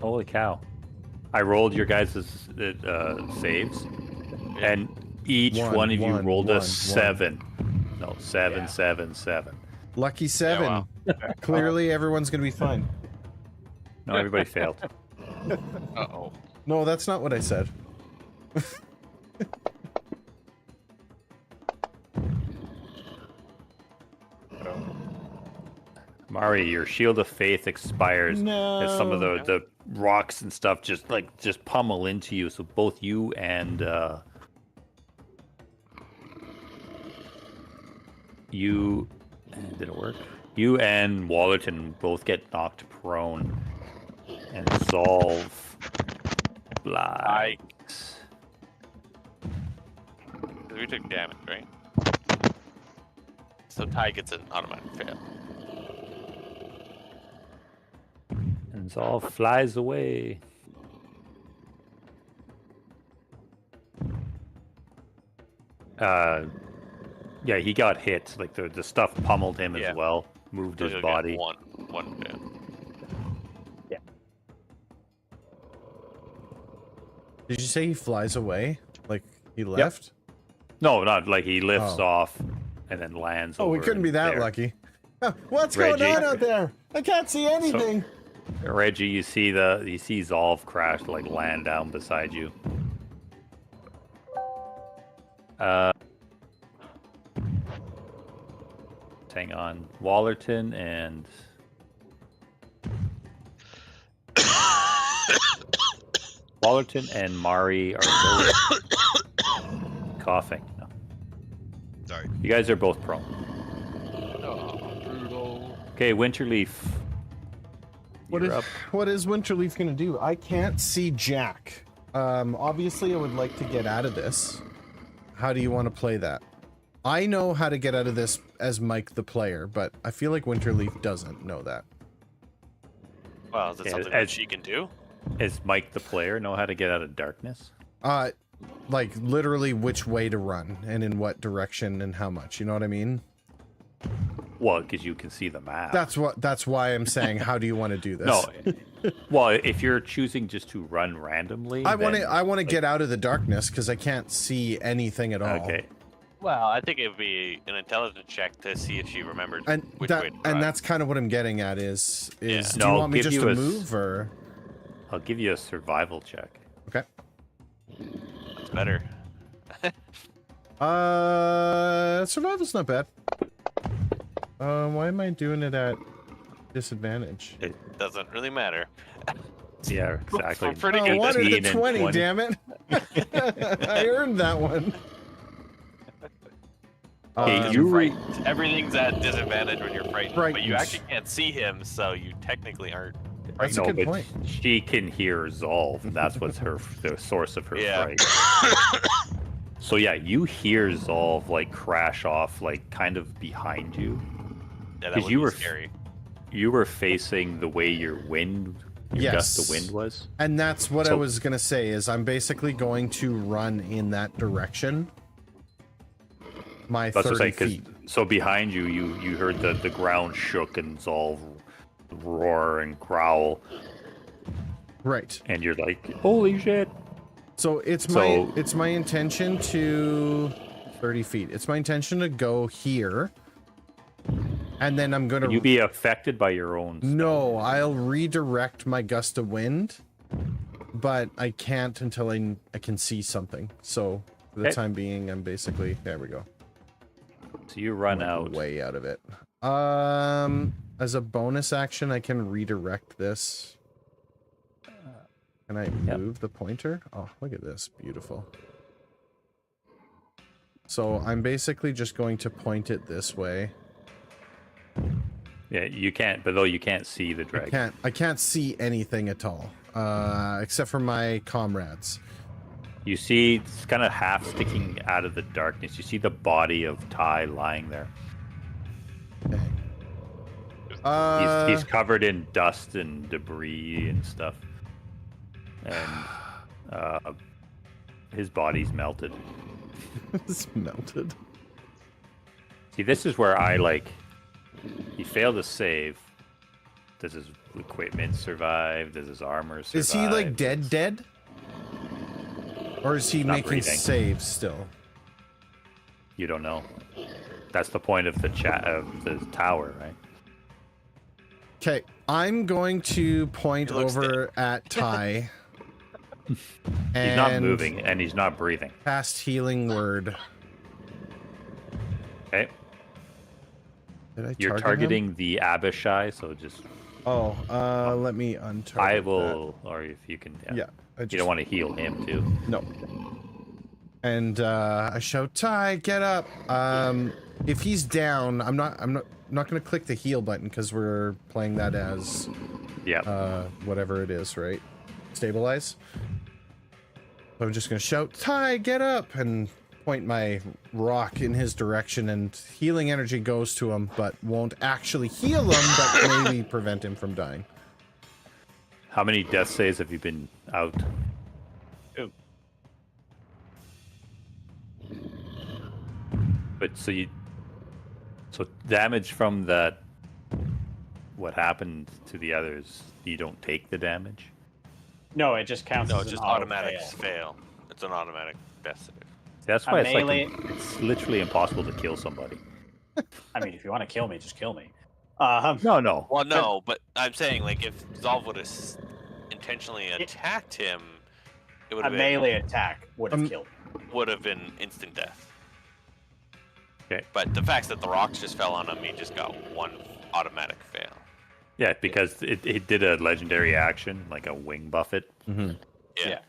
holy cow! I rolled your guys' saves, and each one of you rolled a 7. No, 7, 7, 7. Lucky 7. wow. Clearly, everyone's gonna be fine. No, everybody failed. Uh-oh. No, that's not what I said. Mari, your shield of faith expires as some of No. the rocks and stuff just pummel into you. So both you and did it work? You and Wallerton both get knocked prone, and Zolv flies. we took damage, right? So Ty gets an automatic fail. And Zolv flies away. Yeah, he got hit. Like the stuff pummeled him Yeah. as well, moved So his you'll body. get one fail. Did you say he flies away? Like he left? No, not like he lifts Oh. off and then lands. Oh, we over couldn't be that there. lucky. What's Reggie. going on out there? I can't see anything. Reggie, you see Zolv crash, like land down beside you. Hang on, Wallerton and Mari are both coughing. No. Sorry. You guys are both prone. Oh, brutal. Okay, Winterleaf. You're up. What is Winterleaf gonna do? I can't see Jack. Obviously, I would like to get out of this. How do you want to play that? I know how to get out of this as Mike the player, but I feel like Winterleaf doesn't know that. Well, is it something that she can do? Is Mike the player know how to get out of darkness? Like literally which way to run and in what direction and how much. You know what I mean? Well, because you can see the map. That's why I'm saying, how do you want to do this? No. Well, if you're choosing just to run randomly, I want to get out of the darkness because I can't see anything at all. Okay. Well, I think it would be an intelligence check to see if she remembers which way to And run. that's kind of what I'm getting at is do you No, want me give just you to a move or? I'll give you a survival check. Okay. That's better. Survival's not bad. Why am I doing it at disadvantage? It doesn't really matter. Yeah, exactly. Pretty I good. wanted 18 a and 20, 20. damn it. I earned that one. Okay, You're frightened. Everything's at disadvantage when you're frightened, but you Frightened. actually can't see him, so you technically aren't. That's a good point. She can hear Zolv, and that's what's the source of her Yeah. fright. So yeah, you hear Zolv like crash off, like kind of behind you. Yeah, that 'Cause would you be were scary. You were facing the way your gust of wind was. And that's what I So- was gonna say is I'm basically going to run in that direction. My That's what I'm 30 saying, feet. so behind you, you heard the ground shook and Zolv roar and growl, Right. and you're like, holy shit. So it's my intention to 30 feet. It's my intention to go here. And then I'm gonna Can you be affected by your own spell? No, I'll redirect my gust of wind, but I can't until I can see something. So for the Okay. time being, I'm basically there we go. So you run Like, out. way out of it. As a bonus action, I can redirect this. Can I move the pointer? Oh, look at this. Beautiful. So I'm basically just going to point it this way. Yeah, you can't, but though you can't see the dragon. I can't see anything at all. Except for my comrades. You see, it's kind of half sticking out of the darkness. You see the body of Ty lying there. He's covered in dust and debris and stuff, and his body's melted. It's melted. See, this is where I like. He failed to save. Does his equipment survive? Does his armor survive? Is he like dead? Or is he Not making breathing. saves still? You don't know. That's the point of the the tower, right? Okay, I'm going to point He looks over at Ty. He's not and moving and he's not breathing. Cast healing word. Okay, Did I you're target targeting him? the Abishai, so just Oh, let me untarget. I will, or if you can. That. Yeah, I just You don't want to heal him too. no. And I shout, Ty, get up. If he's down, I'm not gonna click the heal button because we're playing that as Yeah. whatever it is, right? Stabilize. So I'm just gonna shout, Ty, get up, and point my rock in his direction, and healing energy goes to him, but won't actually heal him, but maybe prevent him from dying. How many death saves have you been out? But so damage from that. What happened to the others? You don't take the damage. No, it just counts No, as it's an just auto automatic fail. fail. It's an automatic death save. That's why it's melee- like it's literally impossible to kill somebody. I mean, if you want to kill me, just kill me. No. Well, no, but I'm saying, like, if Zolv would have intentionally attacked him, it would A have been, melee attack would have killed me. would have been instant death. Okay. But the fact that the rocks just fell on him, he just got one automatic fail. Yeah, because it did a legendary action, like a wing buffet, Yeah.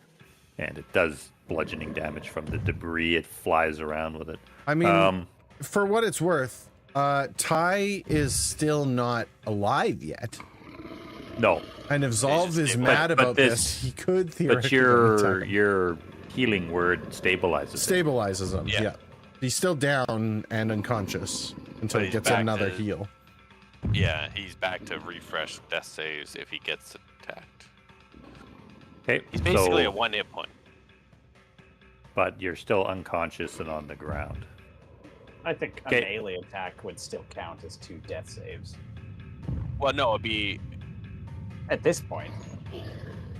and it does bludgeoning damage from the debris it flies around with it. I mean, for what it's worth, Ty is still not alive yet. No, And if Zolv just is stabilize. mad But about this- this, he could but theoretically attack him. your healing word stabilizes it. Stabilizes him, Yeah. yeah. He's still down and unconscious until But he he's gets back another to- heal. Yeah, he's back to refresh death saves if he gets attacked. Okay, He's basically so, a 1 hit point. but you're still unconscious and on the ground. I think a Okay. melee attack would still count as 2 death saves. Well, no, it'd be At this point.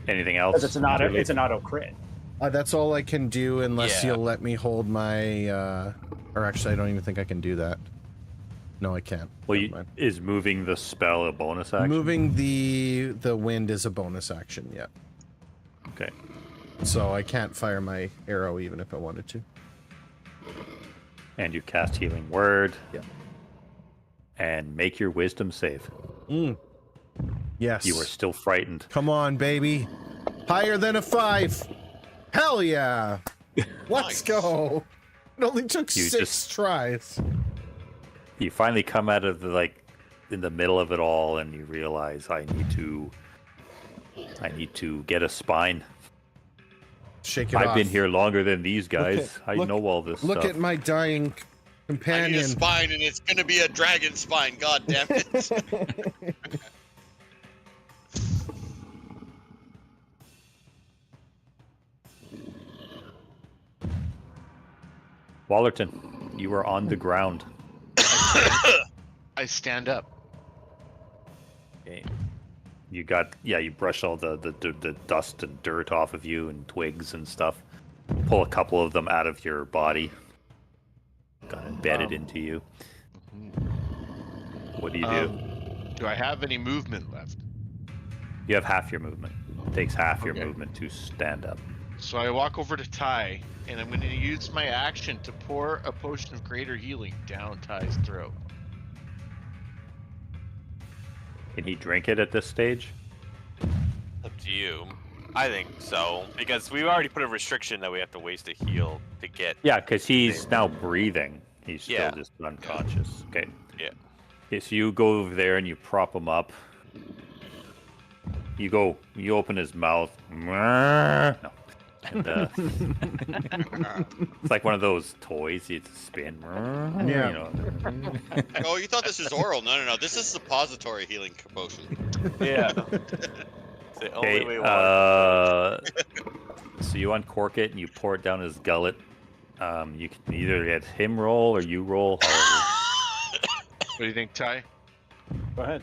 Anything else? Because it's an auto Interleaf? it's an auto crit. That's all I can do unless Yeah. you'll let me hold my, or actually I don't even think I can do that. No, I can't. Well, Never mind. is moving the spell a bonus action? Moving the wind is a bonus action, yeah. Okay. So I can't fire my arrow even if I wanted to. And you cast healing word. Yeah. And make your wisdom save. Yes. You are still frightened. Come on, baby. Higher than a 5. Hell yeah. Let's Nice. go. It only took You 6 just- tries. You finally come out of the in the middle of it all, and you realize I need to get a spine. Shake it I've off. been here longer than these guys. I know all this Look stuff. at my dying I need a companion. spine, and it's gonna be a dragon spine. God damn it! Wallerton, you are on the ground. I stand up. Okay. You brush all the dust and dirt off of you and twigs and stuff. Pull a couple of them out of your body. Got embedded into you. What do you do? Do I have any movement left? You have half your movement. It takes half your Okay. movement to stand up. So I walk over to Ty, and I'm going to use my action to pour a potion of greater healing down Ty's throat. Can he drink it at this stage? up to you. I think so, because we already put a restriction that we have to waste a heal to get. Yeah, because he's now breathing. He's still Yeah. just unconscious. Okay. Yeah. Okay, so you go over there and you prop him up. You open his mouth. No. And, it's like one of those toys. You spin. Yeah. You know. Oh, you thought this is oral? No. This is suppository healing potion. Yeah. It's the only Okay. way. So you uncork it and you pour it down his gullet. You can either get him roll or you roll. What do you think, Ty? Go ahead.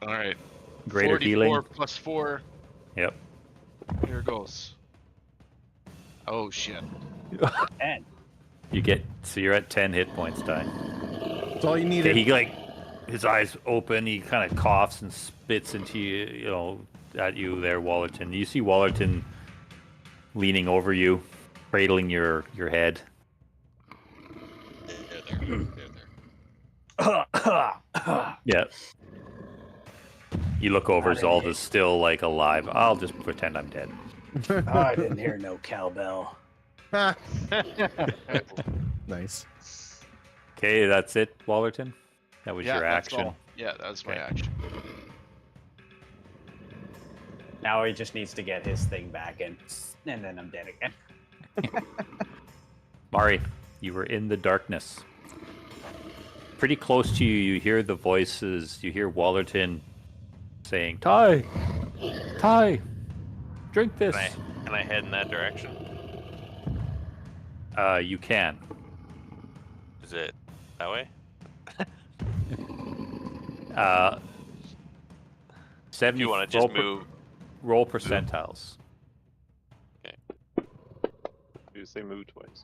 All right. Greater 44 healing. plus 4. Yep. Here goes. Oh, shit. And You're at 10 hit points, Ty. That's all you Okay, needed. he his eyes open. He kind of coughs and spits into you, at you there, Wallerton. You see Wallerton leaning over you, cradling your head. There. Yeah. You look over, Not Zolv in is still alive. I'll just pretend I'm dead. oh, I didn't hear no cowbell. Nice. Okay, that's it, Wallerton. That was Yeah, your that's action. all. Yeah, that was my Okay. action. Now he just needs to get his thing back and then I'm dead again. Mari, you were in the darkness. Pretty close to you, you hear the voices. You hear Wallerton saying, Ty! Drink this! Can I head in that direction? You can. Is it that way? 70. Do you want to just move? Roll percentiles. You say move twice.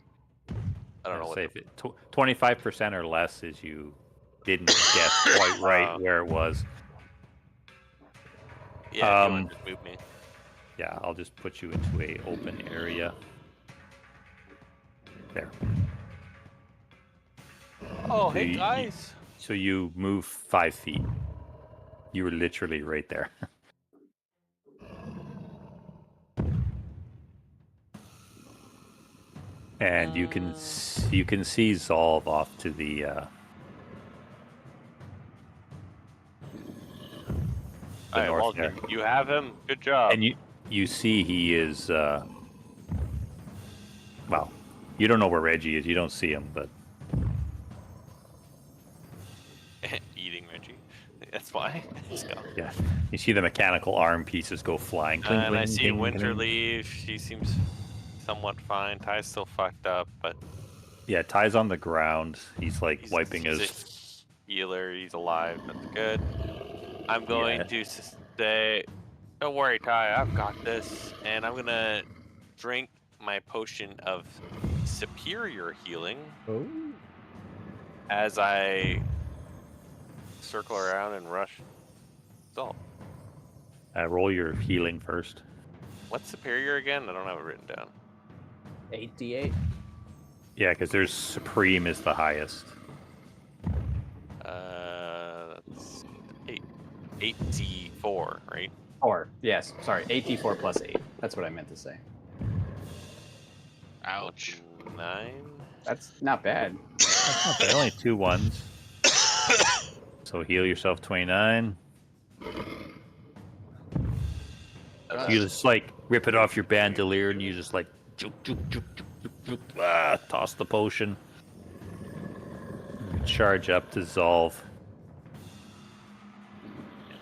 I don't know what. Say if it, 25% or less is you didn't guess quite right where it was. Yeah, if you want to just move me. Yeah, I'll just put you into a open area. There. Oh, hey You- guys. So you move 5 feet. You were literally right there. And you can see Zolv off to the the All right, north well, there. you have him. Good job. And you see he is, well, you don't know where Reggie is. You don't see him, but Eating Reggie. That's why. Let's go. yeah, you see the mechanical arm pieces go flying. Cling, And I cling, see cling, Winter cling. leave. She seems somewhat fine. Ty's still fucked up, but Yeah, Ty's on the ground. He's like he's, wiping he's his. a healer. He's alive. That's good. I'm going Yeah. to say, don't worry, Ty. I've got this. And I'm going to drink my potion of superior healing Oh. as I circle around and rush Salt. Roll your healing first. What's superior again? I don't have it written down. 8d8. Yeah, because there's Supreme is the highest. That's 8d4, right? 4. Yes, sorry. 8d4 plus 8. That's what I meant to say. Ouch. 9. That's not bad. That's not bad. Only 2 ones. So heal yourself 29. You just like rip it off your bandolier and you just like juke, juke, juke, juke, juke, juke, toss the potion. Charge up, dissolve.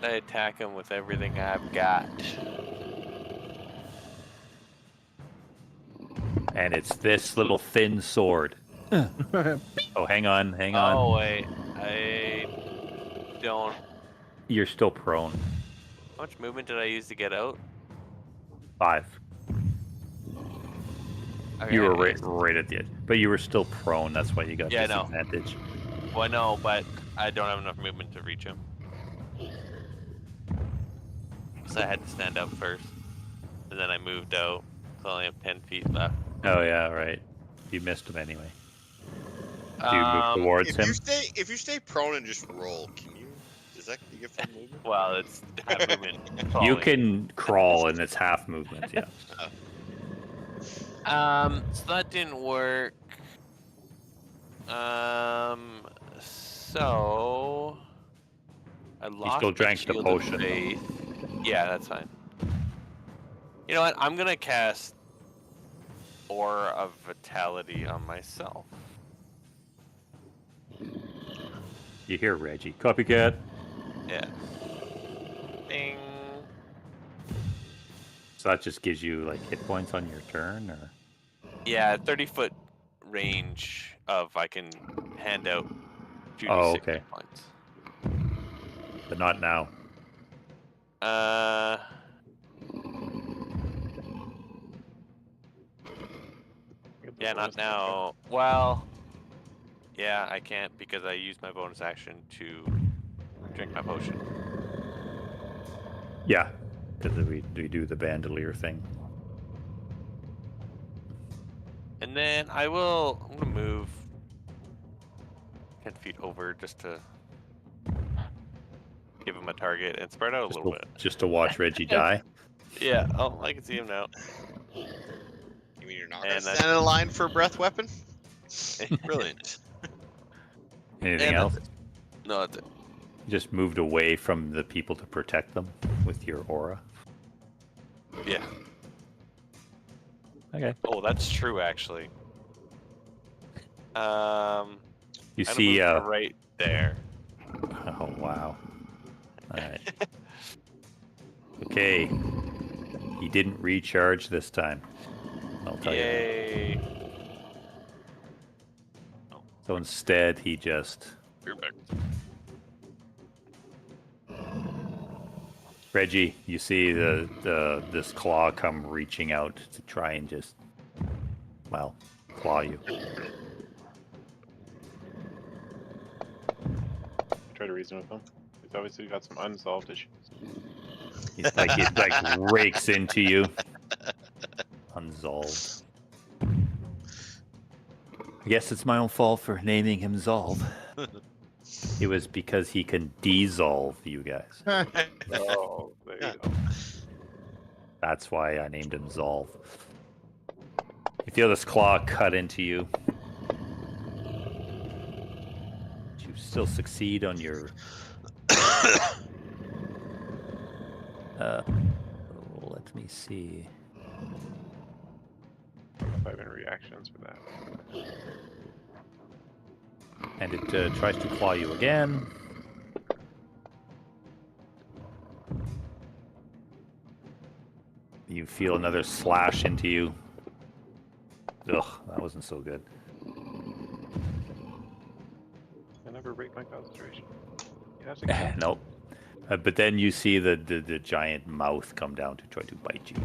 I attack him with everything I've got. And it's this little thin sword. Oh, hang on. Oh, wait. I don't. You're still prone. How much movement did I use to get out? 5. Okay, You were right at the edge. But you were still prone, that's why you got Yeah, I know. disadvantage. Well, I know, but I don't have enough movement to reach him. So I had to stand up first. And then I moved out. So I only have 10 feet left. Oh yeah, right. You missed him anyway. Do you move towards him? If you stay prone and just roll, can you? Does that you get full movement? Well, it's half movement. You crawling. can crawl and it's half movement, yeah. So that didn't work. So I lost. still my drank the Shield of potion. Faith. Yeah, that's fine. You know what? I'm gonna cast Aura of Vitality on myself. You hear Reggie. Copycat. Yeah. Ding. So that just gives you like hit points on your turn, or Yeah, 30-foot range of I can hand out 2d6 Oh, okay. hit points. but not now. Yeah, not now. Well, yeah, I can't because I used my bonus action to drink my potion. Yeah, because we do the bandolier thing. And then I'm gonna move 10 feet over just to give him a target and spread out a little bit. Just to watch Reggie die. Yeah, oh, I can see him now. You mean you're not And gonna stand in line for a breath weapon? Brilliant. Anything And else? that's it. No, that's it. You just moved away from the people to protect them with your aura. Yeah. Okay. Oh, that's true, actually. You I'd see, moved right there. oh wow. Alright. Okay. He didn't recharge this time. I'll tell you. Yay! So instead, he just. Perfect. Reggie, you see this claw come reaching out to try and just, well, claw you. Try to reason with him. He's obviously got some unsolved issues. He like rakes into you. Unsolved. I guess it's my own fault for naming him Zolve. It was because he can dissolve you guys. Oh, there you go. That's why I named him Zolve. You feel this claw cut into you. You still succeed on your Let me see. I don't know if I have any reactions for that. And it tries to claw you again. You feel another slash into you. Ugh, that wasn't so good. I never break my concentration. You have to Nope. But then you see the giant mouth come down to try to bite you.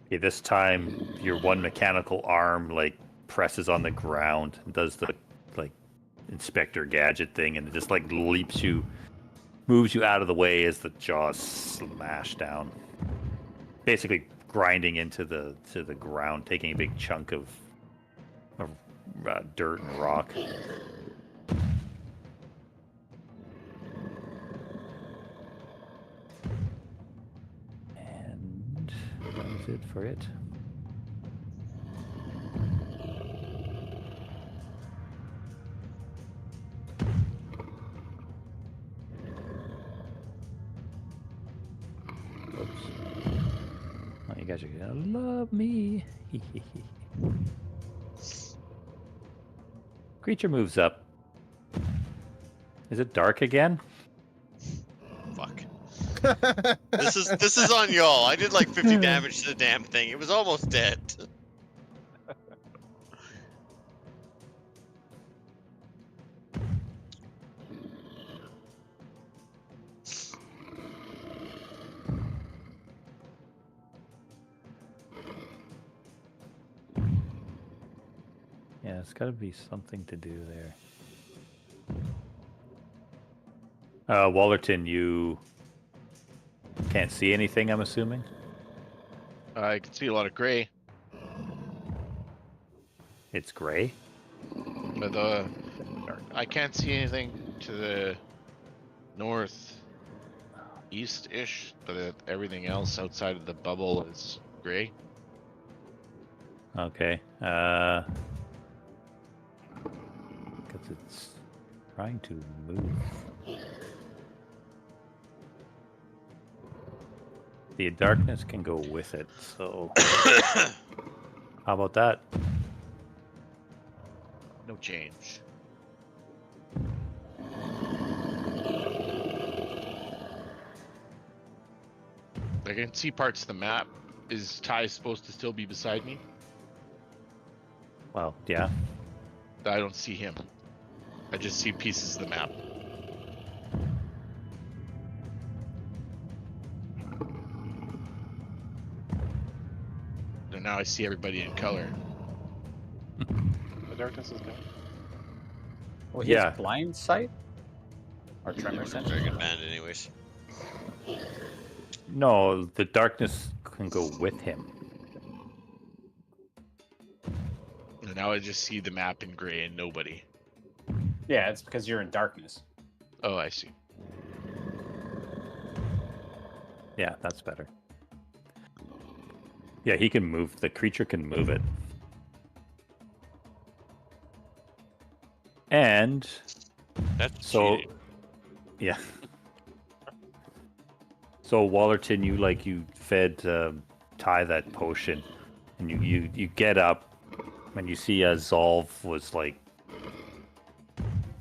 Okay, this time your one mechanical arm like presses on the ground and does the like Inspector Gadget thing, and it just like leaps you, moves you out of the way as the jaws smash down, basically grinding into the ground, taking a big chunk of dirt and rock. And that was it for it. Oops. Oh, you guys are gonna love me. Creature moves up. Is it dark again? Fuck. This is on y'all. I did like 50 damage to the damn thing. It was almost dead. Yeah, it's got to be something to do there. Wallerton, you can't see anything, I'm assuming? I can see a lot of gray. It's gray? But I can't see anything to the north east-ish, but everything else outside of the bubble is gray. Okay. Because it's trying to move. The darkness can go with it, so... How about that? No change. I can see parts of the map. Is Ty supposed to still be beside me? Well, yeah. I don't see him. I just see pieces of the map. And now I see everybody in color. The darkness is gone. Well, Yeah. his blind sight or Yeah, tremor we're not sense. very good band anyways. No, the darkness can go with him. And now I just see the map in gray and nobody. Yeah, it's because you're in darkness. Oh, I see. Yeah, that's better. Yeah, he can move. The creature can move it. And That's so, cheating. yeah. So Wallerton, you fed Ty that potion, and you get up, and you see Zolv was like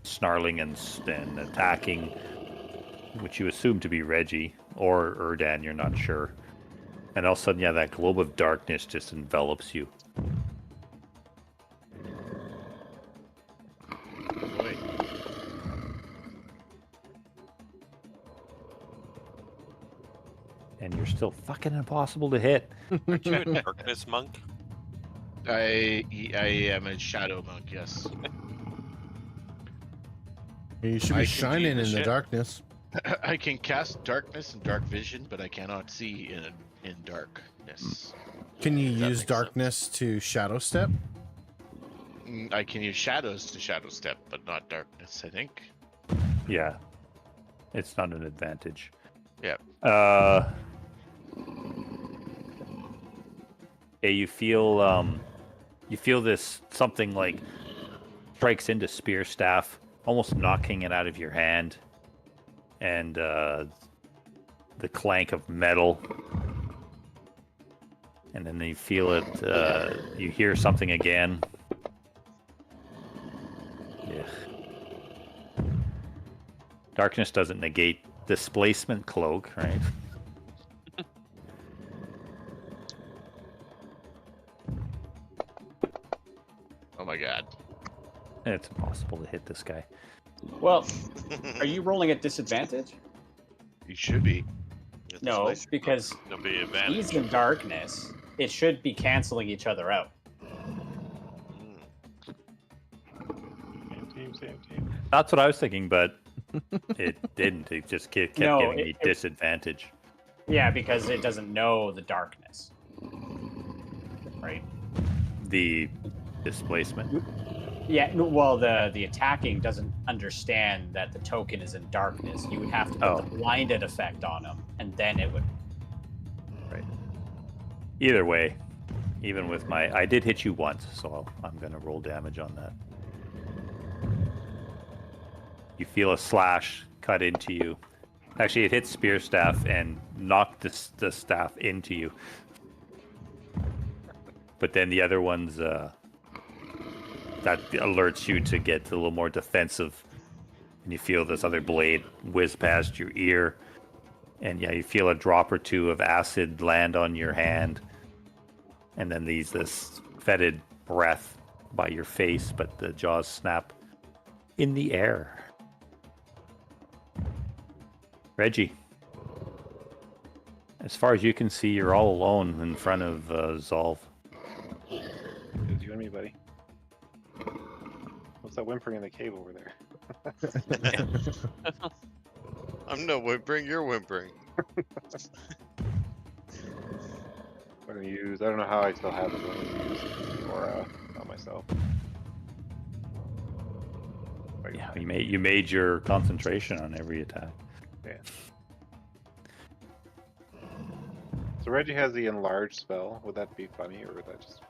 snarling and attacking, which you assume to be Reggie or Erdan, you're not sure. And all of a sudden, yeah, that globe of darkness just envelops you. Boy. And you're still fucking impossible to hit. Aren't you a darkness monk? I am a shadow monk, yes. You should I be can shining beat in the the shit. darkness. I can cast darkness and dark vision, but I cannot see in darkness. Can you That use makes darkness to shadow step? I can use shadows to shadow step, but not darkness, I think. Yeah. It's not an advantage. Yeah. Yeah, you feel this something like strikes into Spear Staff, almost knocking it out of your hand. And the clank of metal. And then you feel it, you hear something again. Yeah. Darkness doesn't negate displacement cloak, right? Oh my god. It's impossible to hit this guy. Well, are you rolling at disadvantage? You should be. No, because There'll be advantage. he's in darkness. It should be canceling each other out. Same team. That's what I was thinking, but it didn't. It just kept No, giving me disadvantage. Yeah, because it doesn't know the darkness. Right? The displacement. Yeah, no, well, the attacking doesn't understand that the token is in darkness. You would have to put the blinded effect on him, and then it would... Right. Either way, even with my... I did hit you once, so I'm going to roll damage on that. You feel a slash cut into you. Actually, it hits Spear Staff and knocked the staff into you. But then the other one's... that alerts you to get a little more defensive. And you feel this other blade whiz past your ear. And yeah, you feel a drop or two of acid land on your hand. And then this fetid breath by your face, but the jaws snap in the air. Reggie, as far as you can see, you're all alone in front of Zolv. It's you and me, buddy. What's that whimpering in the cave over there? I'm not whimpering, you're whimpering. I'm gonna use. I don't know how I still have it. But I'm gonna use Aura on myself. Yeah, you made your concentration on every attack. Yeah. So Reggie has the enlarge spell. Would that be funny, or would that just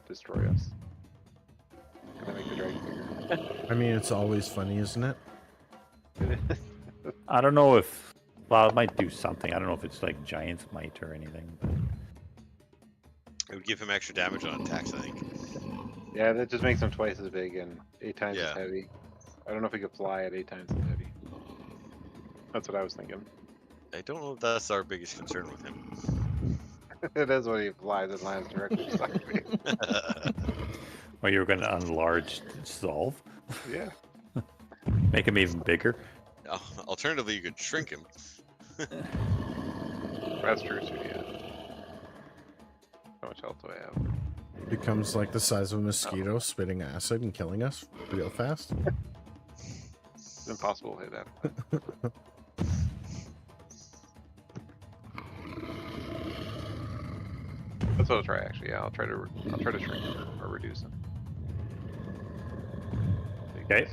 destroy us? Can I make the dragon bigger? I mean, it's always funny, isn't it? I don't know if... Well, it might do something. I don't know if it's like Giant's Might or anything. But... It would give him extra damage on attacks, I think. Yeah, that just makes him twice as big and 8 times Yeah. as heavy. I don't know if he could fly at 8 times as heavy. That's what I was thinking. I don't know if that's our biggest concern with him. It is when he flies and lands directly beside me. Or you were going to enlarge Zolv? Yeah. Make him even bigger? Alternatively, you could shrink him. That's true too, yeah. How much health do I have? Becomes like the size of a mosquito spitting acid and killing us real fast. It's impossible to hit that. That's what I'll try actually. Yeah, I'll try to shrink him or reduce him. Okay.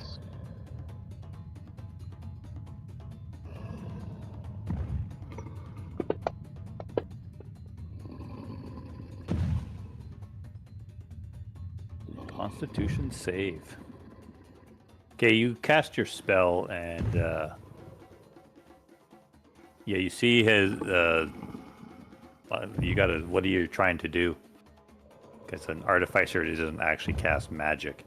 Constitution save. Okay, you cast your spell and yeah, you see his you gotta, what are you trying to do? Because an artificer doesn't actually cast magic.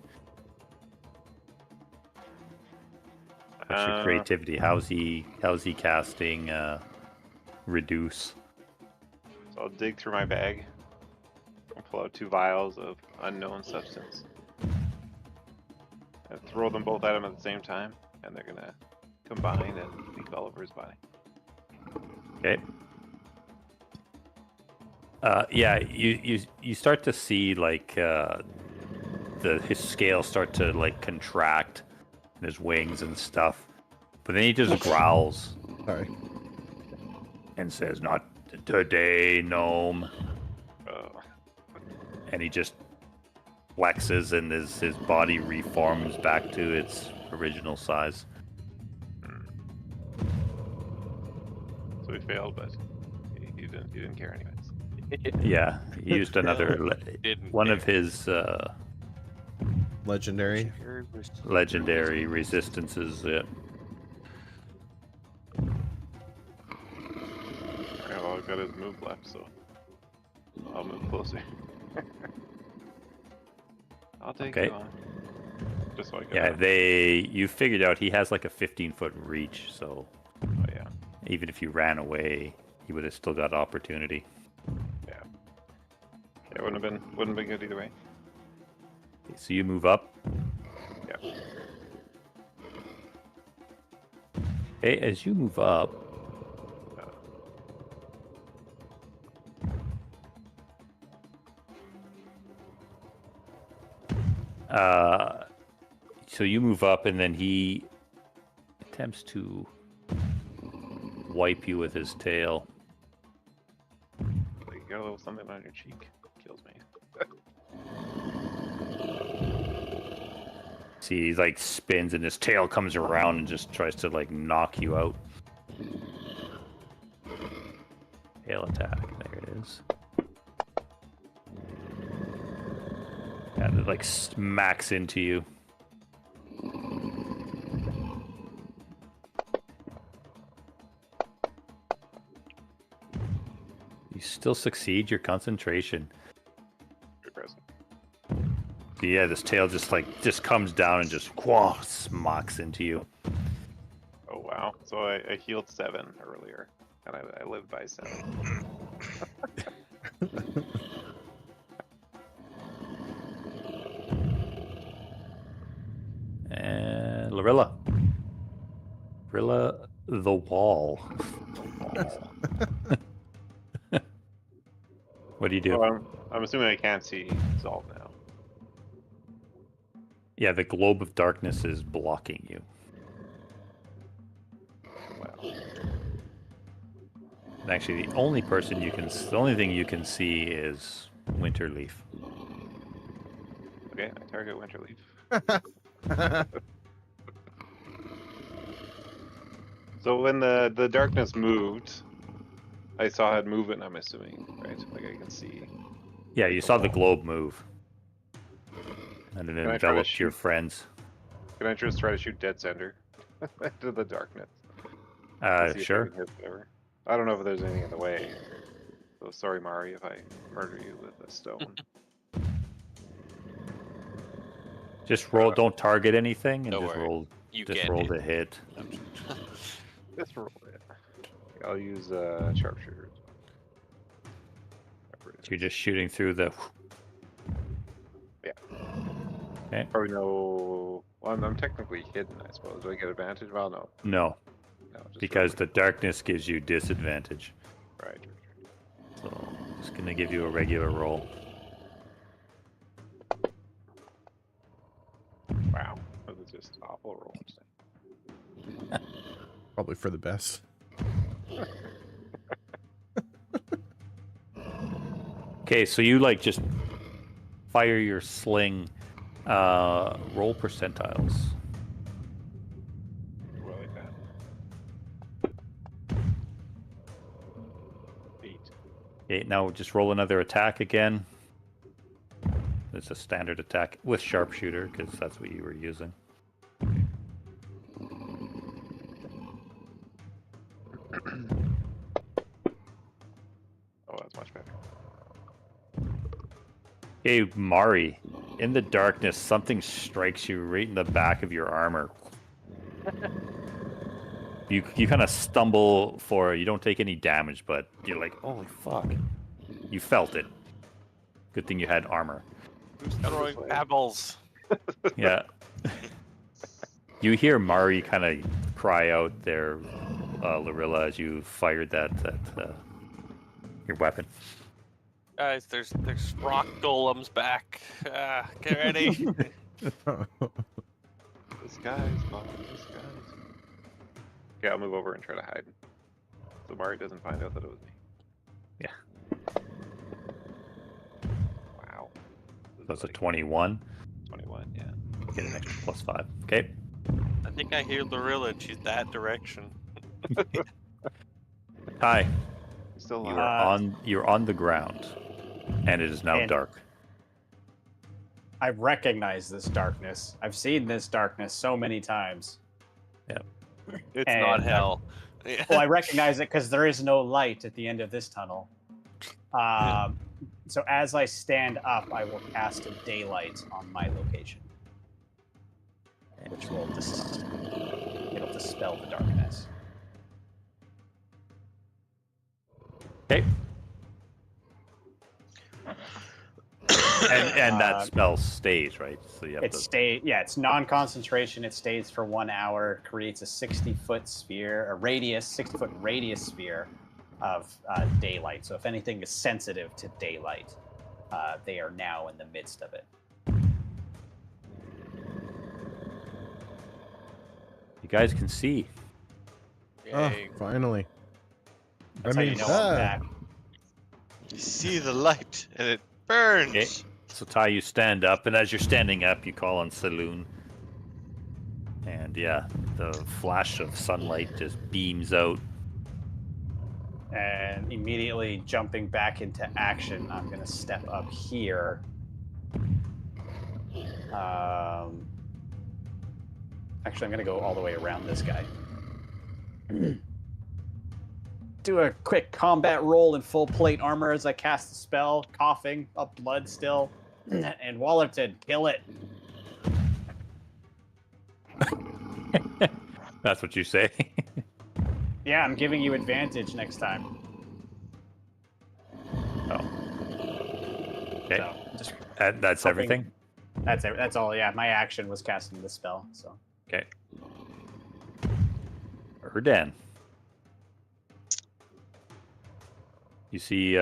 What's your creativity? How's he casting reduce? So I'll dig through my bag and pull out 2 vials of unknown substance. And throw them both at him at the same time, and they're gonna combine and leak all over his body. Okay. Yeah, you start to see like his scales start to like contract, and his wings and stuff, but then he just growls. Sorry. And says, "Not today, gnome." And he just flexes, and his body reforms back to its original size. So he failed, but he didn't care anyways. Yeah, he used another Didn't one care. of his Legendary. legendary resistances. Yeah. Yeah, well, I've got his move left, so I'll move closer. I'll take Okay. it on. Just so I can. Yeah, you figured out he has like a 15-foot reach, so Oh, yeah. even if you ran away, he would have still got opportunity. Yeah. It wouldn't have been good either way. Okay, so you move up. Yeah. Okay, as you move up, so you move up, and then he attempts to wipe you with his tail. Like, you got a little something on your cheek. Kills me. See, he like spins, and his tail comes around and just tries to like knock you out. Tail attack. There it is. And it like smacks into you. You still succeed your concentration. Depressing. Yeah, this tail just comes down and just smacks into you. Oh wow! So I healed 7 earlier, and I lived by 7. And Lorilla the wall. What do you do? Oh, I'm assuming I can't see Zalt now. Yeah, the globe of darkness is blocking you. Wow. And actually, the only thing you can see is Winterleaf. Okay, I target Winterleaf. So when the darkness moved, I saw it moving. I'm assuming, right? Like I can see. Yeah, you saw the globe move, and it Can I try to enveloped your shoot? friends. Can I just try to shoot dead center into the darkness? To see if I Sure. can hit whatever. I don't know if there's anything in the way. So sorry, Mari, if I murder you with a stone. Just roll. Don't target anything, and Don't just worry. roll. You Just get roll it. to hit. Just roll it. I'll use sharpshooter. So you're just shooting through the. Yeah. Okay. Probably no. Well, I'm technically hidden, I suppose. Do I get advantage? Well, no. No, No, just because the darkness gives you disadvantage. right. So just gonna give you a regular roll. Wow, that was just awful roll. Probably for the best. Okay, so you like just fire your sling. Roll percentiles. Well, like that. 8. Okay, now just roll another attack again. It's a standard attack with sharpshooter because that's what you were using. Oh, that's much better. Hey, Mari, in the darkness, something strikes you right in the back of your armor. You kind of stumble for it. You don't take any damage, but you're like, holy fuck. You felt it. Good thing you had armor. Who's throwing pebbles? Yeah. You hear Mari kind of cry out there, Lorilla, as you fired your weapon. Guys, there's rock golems back. Get ready. This guy's fine. This guy's. Okay, I'll move over and try to hide. So Mari doesn't find out that it was me. Yeah. Wow. This That's is a like 21. 21, yeah. Get an extra +5. Okay. I think I hear Lorilla and she's that direction. Hi. You're still You alive. are you're on the ground, and it is now And- dark. I recognize this darkness. I've seen this darkness so many times. It's And not hell. Yeah. Well, I recognize it because there is no light at the end of this tunnel. So as I stand up, I will cast a daylight on my location, which will it'll dispel the darkness. Okay. and that spell stays, right? So you have It's non-concentration. It stays for 1 hour. Creates a 60-foot sphere, 60-foot radius sphere of daylight. So if anything is sensitive to daylight, they are now in the midst of it. You guys can see. Oh, Yay. finally. That's how you know I'm back. You see the light, and it burns. Okay. So Ty, you stand up, and as you're standing up, you call on Saloon. And yeah, the flash of sunlight just beams out. And immediately jumping back into action, I'm going to step up here. Actually, I'm going to go all the way around this guy. Do a quick combat roll in full plate armor as I cast the spell, coughing up blood still. And Wallerton, kill it. That's what you say. Yeah, I'm giving you advantage next time. Oh. Okay. So, just That's hoping- everything? That's all. Yeah, my action was casting the spell. So Okay. Erdan. You see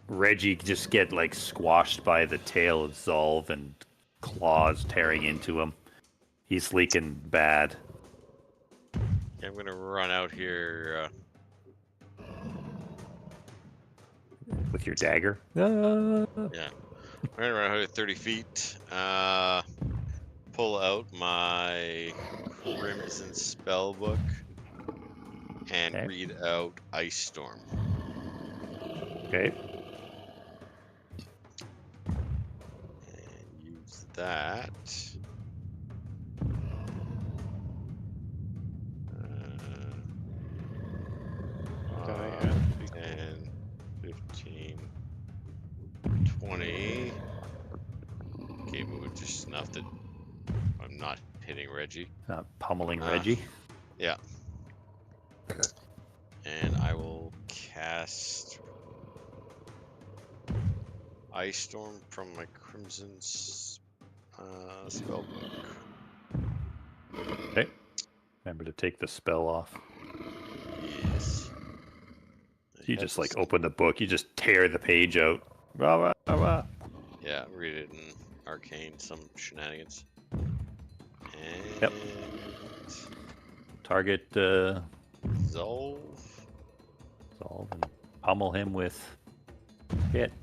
Reggie just get like squashed by the tail of Zolv and claws tearing into him. He's leaking bad. Okay, I'm gonna run out here. With your dagger. Yeah, I'm gonna run out here 30 feet. Pull out my Crimson Spellbook and Okay. read out Ice Storm. Okay. And use that. 10, 15, 20. Okay, moving just enough that I'm not hitting Reggie. Pummeling Reggie. Yeah. And I will cast Ice Storm from my Crimson Spellbook. Okay. Remember to take the spell off. Yes. You just like open the book, you just tear the page out. Rah, rah, rah, rah. Yeah, read it in Arcane, some shenanigans. And Yep. Target Zolv. Zolv and pummel him with hit.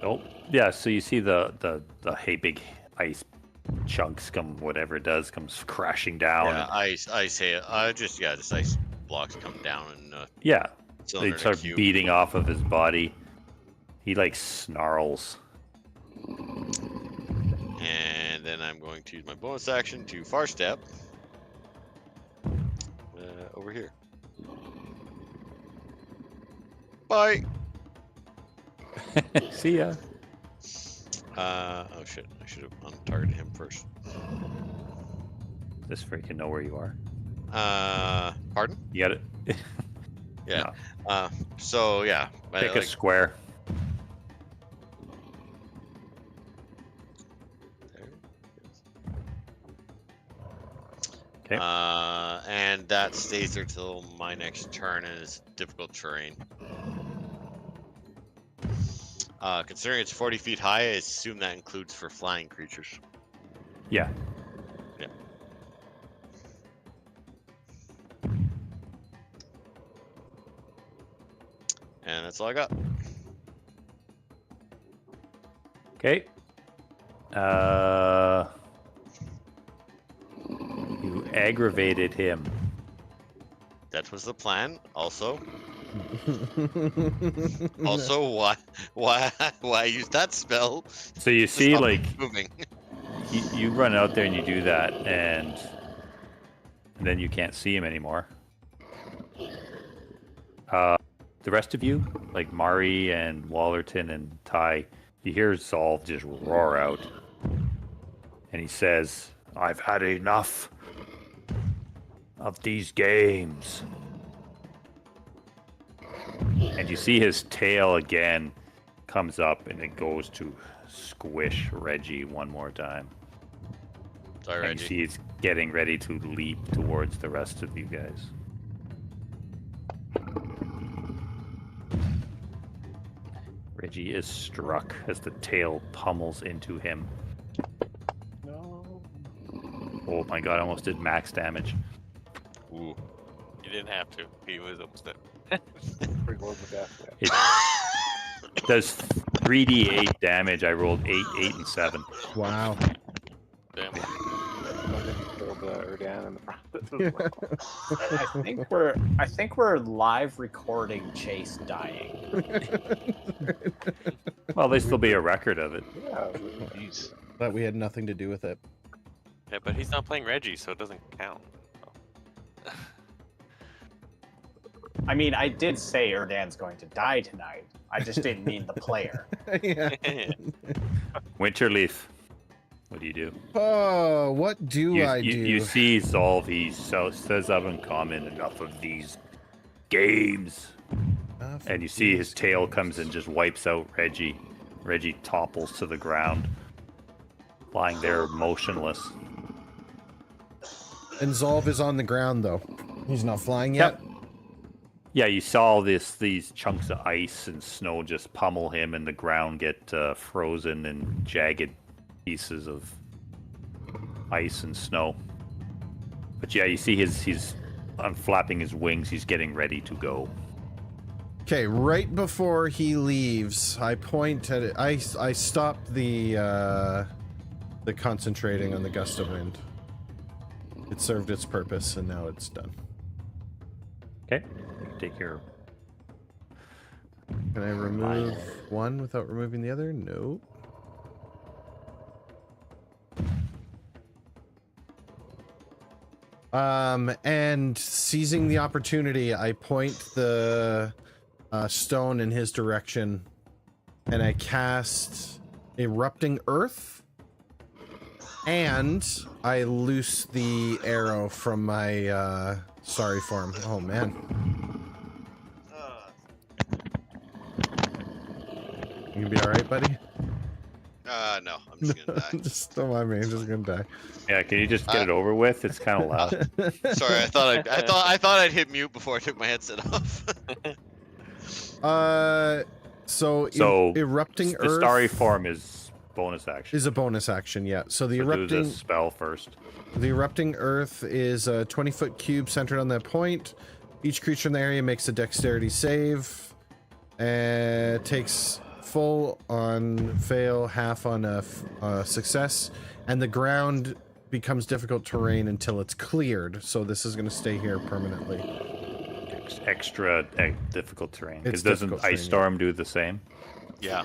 Oh, yeah, so you see the big ice chunks whatever it does, comes crashing down. Yeah, ice ice blocks come down and Yeah, cylinder they in a start cube. beating off of his body. He like snarls. And then I'm going to use my bonus action to far step over here. Bye. See ya. Oh shit! I should have untargeted him first. This freaking know where you are. Pardon? You got it. Yeah. So yeah, Pick a square. Okay. And that stays there till my next turn and is difficult terrain. Considering it's 40 feet high, I assume that includes for flying creatures. Yeah. Yeah. And that's all I got. Okay. You aggravated him. That was the plan. Also, Also, why use that spell? So you to see, stop like, it moving. you run out there and you do that, and then you can't see him anymore. The rest of you, like Mari and Wallerton and Ty, you hear Zolv just roar out. And he says, "I've had enough of these games." And you see his tail again comes up and it goes to squish Reggie one more time. Sorry, And you Reggie. see he's getting ready to leap towards the rest of you guys. Reggie is struck as the tail pummels into him. No. Oh my god, I almost did max damage. Ooh. You didn't have to. He was almost dead. Pretty low with death. It does 3d8 damage. I rolled 8, 8, and 7. Wow. Damn. Killed Erdan in the process as well. I think we're live recording Chase dying. Well, there'll still be a record of it. Yeah, jeez. But we had nothing to do with it. Yeah, but he's not playing Reggie, so it doesn't count. I mean, I did say Erdan's going to die tonight. I just didn't mean the player. Yeah. Winterleaf, what do you do? Oh, what do I do? You see Zolv, he says up in common, "Enough of these games." And you see his tail comes and just wipes out Reggie. Reggie topples to the ground, lying there motionless. And Zolv is on the ground, though. He's not flying yet? Yeah, you saw these chunks of ice and snow just pummel him, and the ground get frozen and jagged pieces of ice and snow. But yeah, you see he's unflapping his wings. He's getting ready to go. Okay, right before he leaves, I point at it. I stop the concentrating on the gust of wind. It served its purpose, and now it's done. Okay, you can take your. Can I remove one without removing the other? No. And seizing the opportunity, I point the stone in his direction, and I cast Erupting Earth, and I loose the arrow from my sorry form. Oh man. You gonna be alright, buddy? No, I'm just gonna die. Just don't mind me, I'm just gonna die. Yeah, can you just get it over with? It's kind of loud. Sorry, I thought I'd hit mute before I took my headset off. So Erupting the Earth starry form is bonus action. is a bonus action, yeah. So the So do Erupting the spell first. The Erupting Earth is a 20-foot cube centered on that point. Each creature in the area makes a dexterity save. And takes full on fail, half on a success. And the ground becomes difficult terrain until it's cleared. So this is going to stay here permanently. Extra difficult terrain. It's Because doesn't difficult Ice terrain, Storm do the same? Yeah.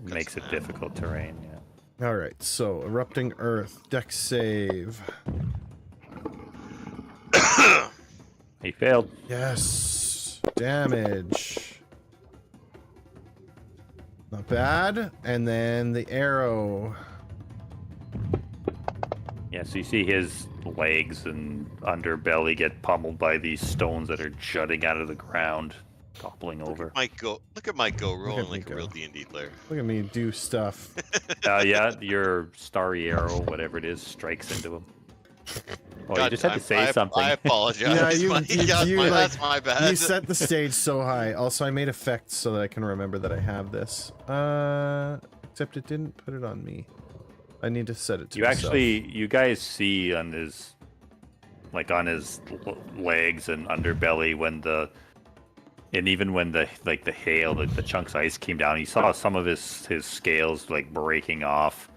Makes it difficult terrain, yeah. All right, so Erupting Earth, dex save. He failed. Yes. Damage. Not bad. And then the arrow. Yeah, so you see his legs and underbelly get pummeled by these stones that are jutting out of the ground, toppling over. Look at Mike go rolling me like go. a real D&D player. Look at me do stuff. Yeah, your starry arrow, whatever it is, strikes into him. Oh, you God, just had to say something. I apologize. Yeah, That's my bad. You set the stage so high. Also, I made effects so that I can remember that I have this. Except it didn't put it on me. I need to set it to myself. You guys see on his, legs and underbelly even when the hail, the chunks of ice came down, you saw some of his scales breaking off,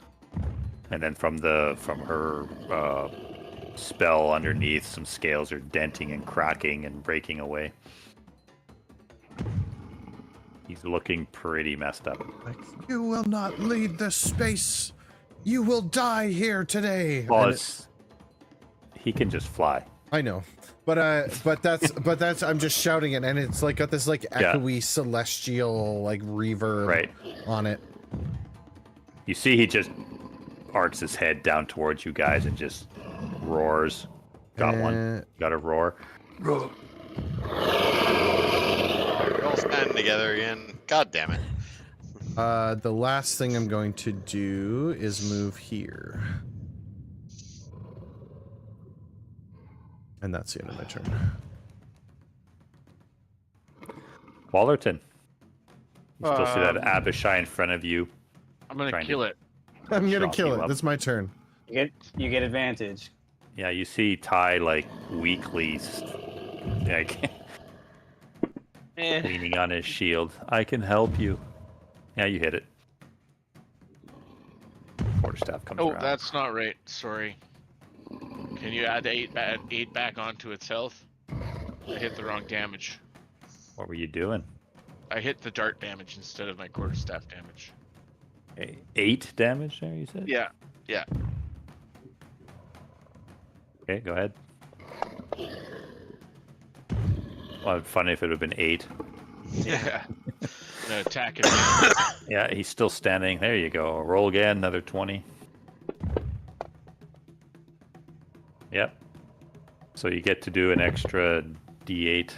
and then from her spell underneath, some scales are denting and cracking and breaking away. He's looking pretty messed up. Like, you will not lead this space. You will die here today. Well, And he can just fly. I know, but that's I'm just shouting it, and it's like got this like echoey celestial like reverb on it. You see, he just arcs his head down towards you guys and just roars. Got one. Got a roar. We're all standing together again. God damn it. The last thing I'm going to do is move here. And that's the end of my turn. Wallerton. You still see that Abishai in front of you. I'm gonna kill it. I'm gonna Shock kill you it. up. That's my turn. You get advantage. Yeah, you see Ty like weakly like leaning on his shield. I can help you. Yeah, you hit it. Quarterstaff comes Oh, around. that's not right. Sorry. Can you add 8 back onto its health? I hit the wrong damage. What were you doing? I hit the dart damage instead of my quarterstaff damage. 8 damage there, you said? Yeah, yeah. Okay, go ahead. Well, it'd be funny if it would have been 8. Yeah. I'm gonna attack him. Yeah, he's still standing. There you go. Roll again, another 20. Yep. So you get to do an extra D8.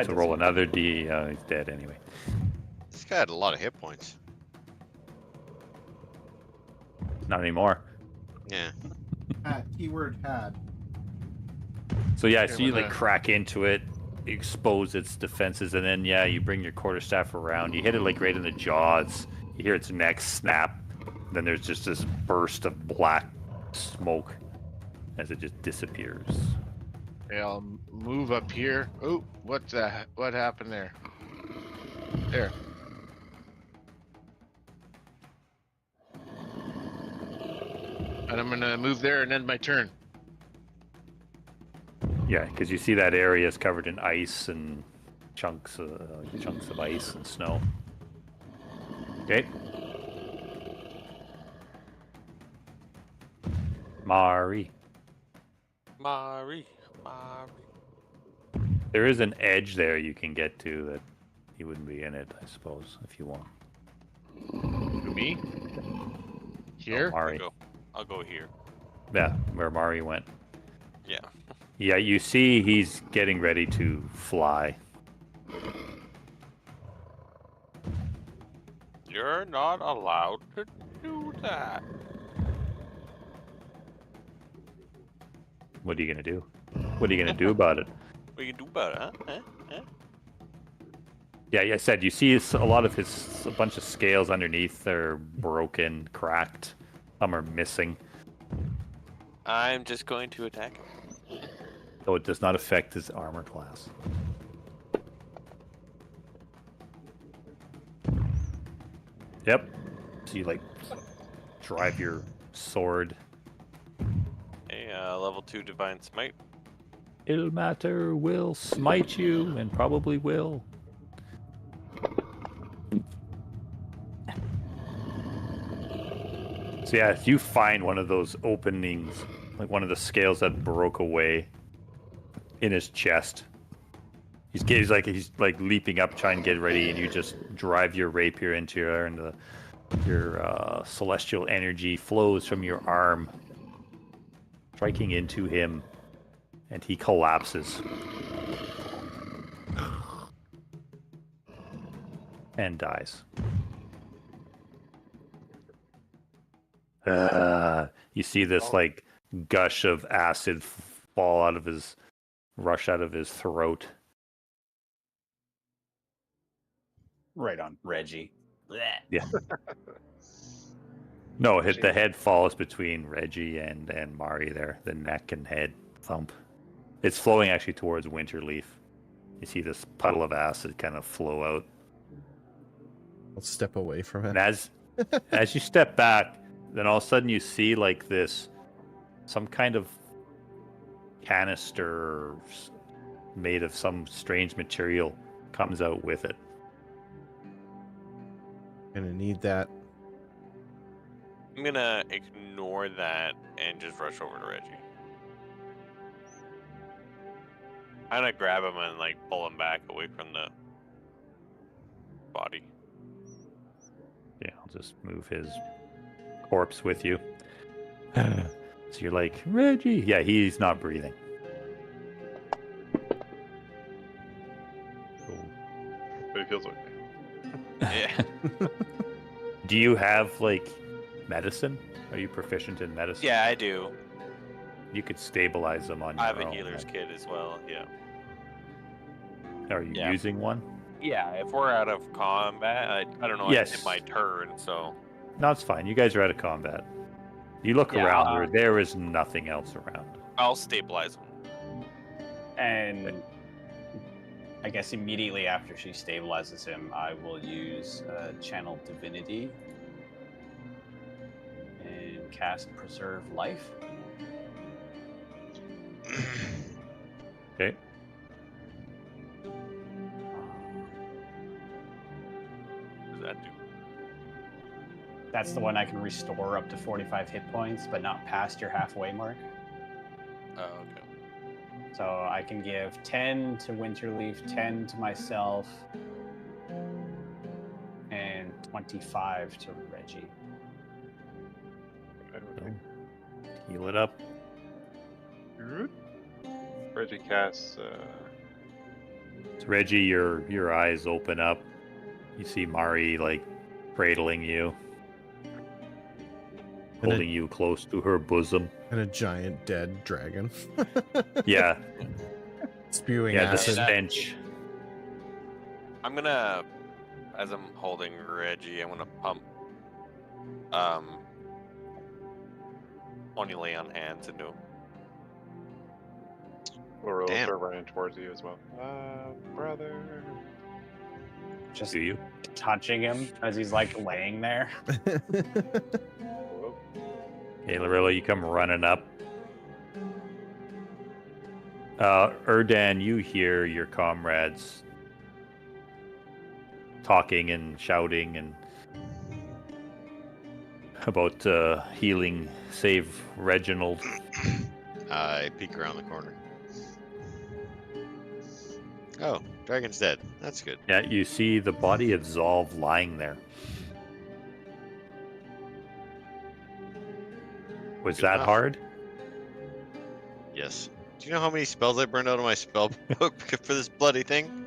So roll another D. He's dead anyway. This guy had a lot of hit points. Not anymore. Yeah. Keyword had. So yeah, Okay, so you well, like crack into it, expose its defenses, and then yeah, you bring your quarterstaff around. You hit it like right in the jaws. You hear its neck snap. Then there's just this burst of black smoke as it just disappears. Okay, I'll move up here. Oh, what happened there? There. And I'm gonna move there and end my turn. Yeah, because you see that area is covered in ice and chunks of ice and snow. Okay. Mari. There is an edge there you can get to that he wouldn't be in it, I suppose, if you want. Me? Here? Mari. I'll go here. Yeah, where Mari went. Yeah. Yeah, you see he's getting ready to fly. You're not allowed to do that. What are you gonna do? What are you gonna do about it? What you can do about it, huh? Huh? Yeah, I said you see a bunch of scales underneath. They're broken, cracked. Some are missing. I'm just going to attack him. So it does not affect his armor class. Yep. So you like drive your sword. Hey, level 2 Divine Smite. Ilmater will smite you, and probably will. So yeah, if you find one of those openings, like one of the scales that broke away in his chest, he's like leaping up, trying to get ready, and you just drive your rapier into her, and your celestial energy flows from your arm, striking into him, and he collapses and dies. You see this like gush of acid rush out of his throat. Right on Reggie. Yeah. No, the head falls between Reggie and Mari there. The neck and head thump. It's flowing actually towards Winterleaf. You see this puddle of acid kind of flow out. I'll step away from it. And as you step back, then all of a sudden you see like some kind of canister made of some strange material comes out with it. Gonna need that. I'm gonna ignore that and just rush over to Reggie. I'm gonna grab him and like pull him back away from the body. Yeah, I'll just move his corpse with you. So you're like, Reggie. Yeah, he's not breathing. But it feels okay. Yeah. Do you have like medicine? Are you proficient in medicine? Yeah, I do. You could stabilize them on your I have own. a healer's right? kit as well. Yeah. Are you Yeah. using one? Yeah. If we're out of combat, I don't know. Yes. It's my turn, so. No, it's fine. You guys are out of combat. You look Yeah, around. There is nothing else around. I'll stabilize him. And I guess immediately after she stabilizes him, I will use Channel Divinity and cast Preserve Life. Okay. What does that do? That's the one I can restore up to 45 hit points, but not past your halfway mark. Oh, okay. So I can give 10 to Winterleaf, 10 to myself, and 25 to Reggie. Heal it up. Reggie casts. So Reggie, your eyes open up. You see Mari like cradling you, And holding you close to her bosom. And a giant dead dragon. Yeah, Spewing yeah, the acid. stench. I'm gonna, as I'm holding Reggie, I'm gonna pump, only lay on hands into him. We'll Damn. start running towards you as well. Brother. Just Do you? touching him as he's like laying there. Whoa. Okay, Lorilla, you come running up. Erdan, you hear your comrades talking and shouting and about healing, save Reginald. I peek around the corner. Oh, dragon's dead. That's good. Yeah, you see the body of Zolv lying there. Was Good that enough. hard? Yes. Do you know how many spells I burned out of my spell book for this bloody thing?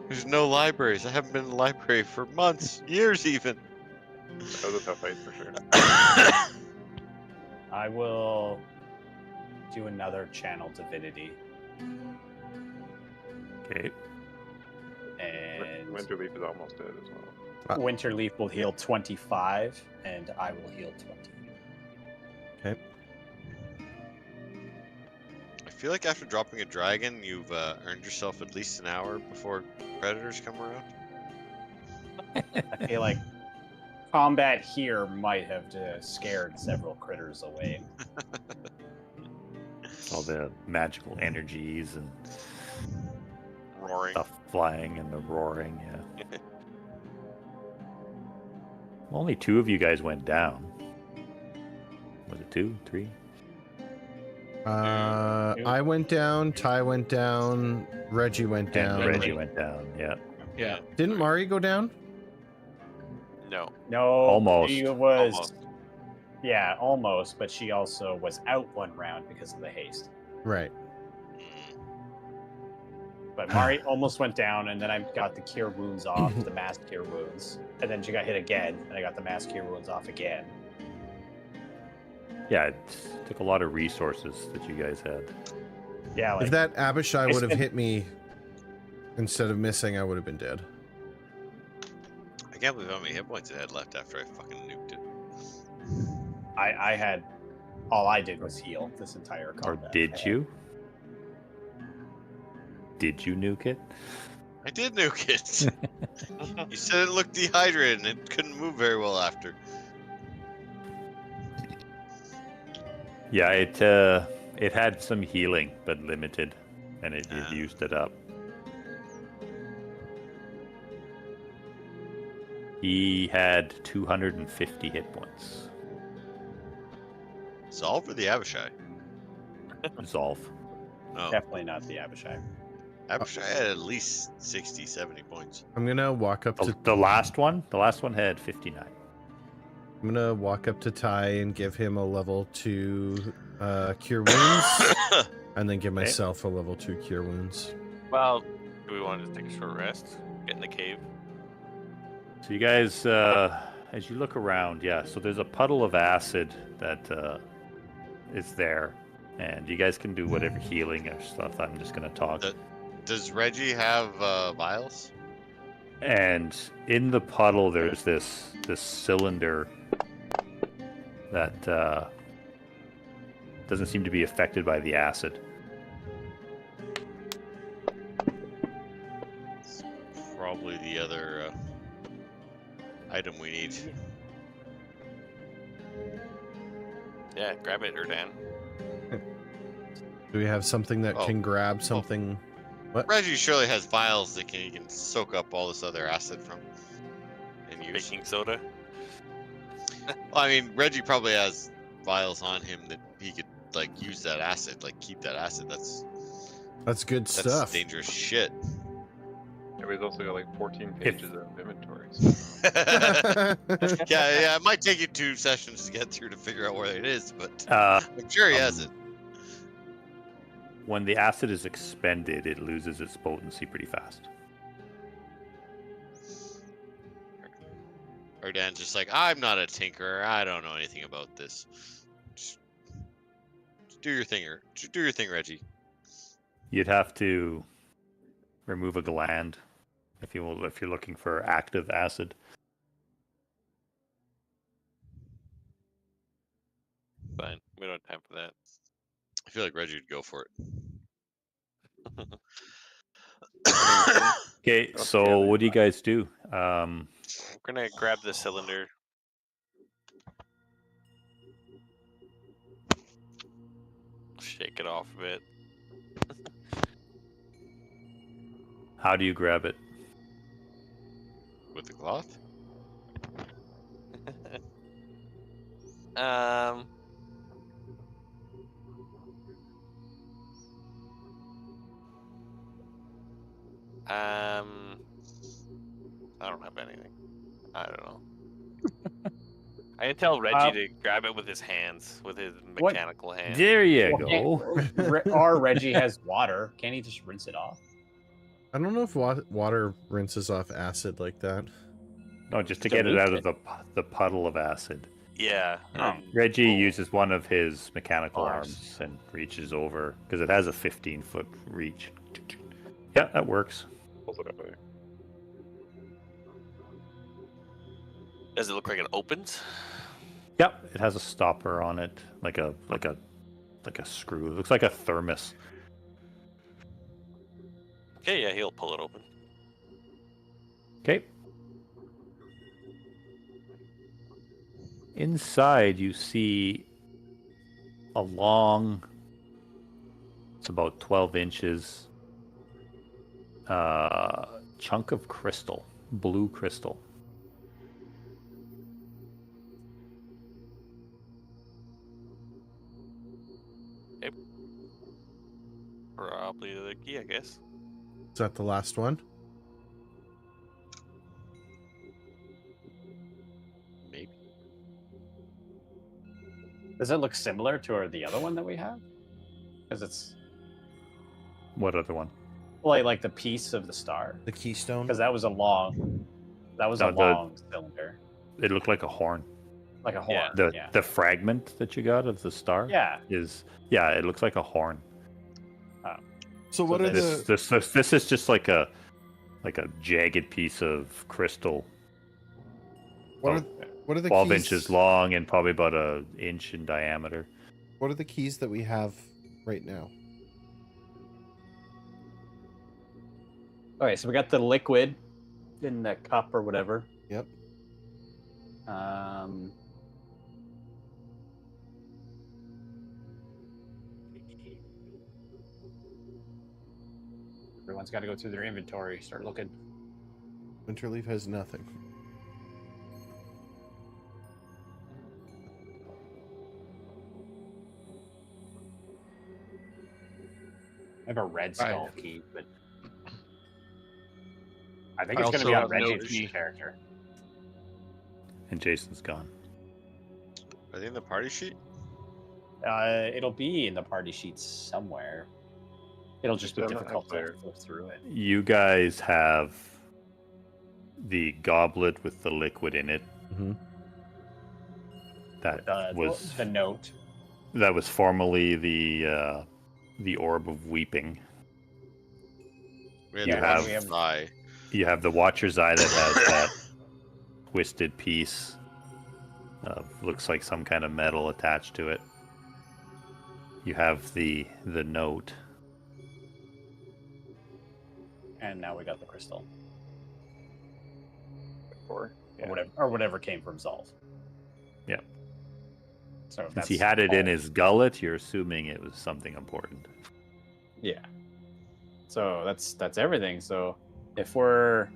There's no libraries. I haven't been in the library for months, years even. That was a tough fight for sure. I will do another Channel Divinity. Okay. And Winterleaf is almost dead as well. Winterleaf will heal 25, and I will heal 20. Okay. I feel like after dropping a dragon, you've earned yourself at least an hour before predators come around. I feel like combat here might have scared several critters away. All the magical energies and Roaring. stuff flying and the roaring, yeah. Only 2 of you guys went down. Was it 2, 3? I went down, Ty went down, Reggie went down. And Reggie went down, yeah. Yeah. Didn't Mari go down? No. No, Almost. she was. Almost. Yeah, almost, but she also was out one round because of the haste. Right. But Mari almost went down, and then I got the cure wounds off, the mass cure wounds. And then she got hit again, and I got the mass cure wounds off again. Yeah, it took a lot of resources that you guys had. Yeah, like If that Abishai I would have spent- hit me instead of missing, I would have been dead. I can't believe how many hit points it had left after I fucking nuked it. I had, all I did was heal this entire Or combat. did you? Did you nuke it? I did nuke it. You said it looked dehydrated and it couldn't move very well after. Yeah, it had some healing, but limited, and it Ah. used it up. He had 250 hit points. Solve or the Abishai? Resolve. Oh, Definitely not the Abishai. Abishai had at least 60, 70 points. I'm gonna walk up to The last one had 59. I'm gonna walk up to Ty and give him a level 2 cure wounds, and then give myself a level 2 cure wounds. Well, do we want to take a short rest? Get in the cave? So you guys, as you look around, so there's a puddle of acid that is there, and you guys can do whatever healing or stuff. I'm just gonna talk. Does Reggie have vials? And in the puddle, there's this cylinder that doesn't seem to be affected by the acid. It's probably the other item we need. Yeah, grab it, Erdan. Do we have something that Oh. can grab something? What? Reggie surely has vials that he can soak up all this other acid from and use. Baking soda. Well, I mean, Reggie probably has vials on him that he could like use that acid, like keep that acid. That's good That's stuff. dangerous shit. Yeah, but he's also got like 14 If- pages of inventory. So. yeah, it might take you 2 sessions to get through to figure out where it is, but Uh, I'm sure he has it. when the acid is expended, it loses its potency pretty fast. Or Dan's just like, I'm not a tinkerer. I don't know anything about this. Just do your thing, do your thing, Reggie. You'd have to remove a gland if you're looking for active acid. Fine. We don't have time for that. I feel like Reggie would go for it. Okay, so what do you guys do? We're gonna grab the cylinder. Shake it off a bit. How do you grab it? With the cloth? Um. I don't have anything. I don't know. I can tell Reggie to grab it with his hands, with his mechanical hands. There you Well, go. Or Reggie has water. Can't he just rinse it off? I don't know if water rinses off acid like that. No, just to get it out of the puddle of acid. Yeah. Reggie uses one of his mechanical Arms. arms and reaches over because it has a 15-foot reach. Yeah, that works. Also got a- Does it look like it opens? Yep, it has a stopper on it, like a screw. It looks like a thermos. Okay, yeah, he'll pull it open. Okay. Inside, you see a long, it's about 12 inches, chunk of crystal, blue crystal. Probably the key, I guess. Is that the last one? Maybe. Does it look similar to the other one that we have? Because it's What other one? like the piece of the star. The keystone? Because that was a long cylinder, It looked like a horn. like a horn. Yeah. The fragment that you got of the star Yeah. it looks like a horn. So what are the... This is just like a jagged piece of crystal, What are the 12 keys? inches long and probably about an inch in diameter. What are the keys that we have right now? Okay, so we got the liquid in the cup or whatever. Yep. Everyone's got to go through their inventory, start looking. Winterleaf has nothing. I have a red skull key, but I think I it's going to also be on have no Reggie's key. character. And Jason's gone. Are they in the party sheet? It'll be in the party sheets somewhere. It'll just be Don't have difficult to player. flip through it. You guys have the goblet with the liquid in it. Mm-hmm. That The note. that was formerly the orb of weeping. We had You the have- Watcher's Eye. You have the Watcher's Eye that has that twisted piece. Looks like some kind of metal attached to it. You have the note. And now we got the crystal. Or Or whatever came from Zolf. Yeah. So if Since that's he had it in all- his gullet, you're assuming it was something important. Yeah. So that's everything. So if we're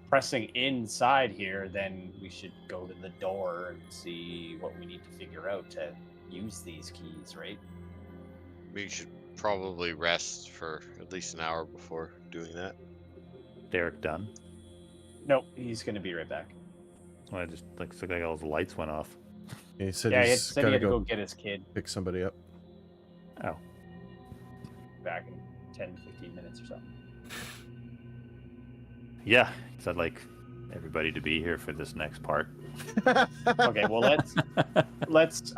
pressing inside here, then we should go to the door and see what we need to figure out to use these keys, right? We should probably rest for at least an hour before doing that. Derek done. Nope, he's gonna be right back. Well, I just looks like all his lights went off. He said Yeah, he he's said got he to had to go go get his kid pick somebody up. Oh. back in 10, 15 minutes or something. Yeah, because I'd like everybody to be here for this next part. Okay, well let's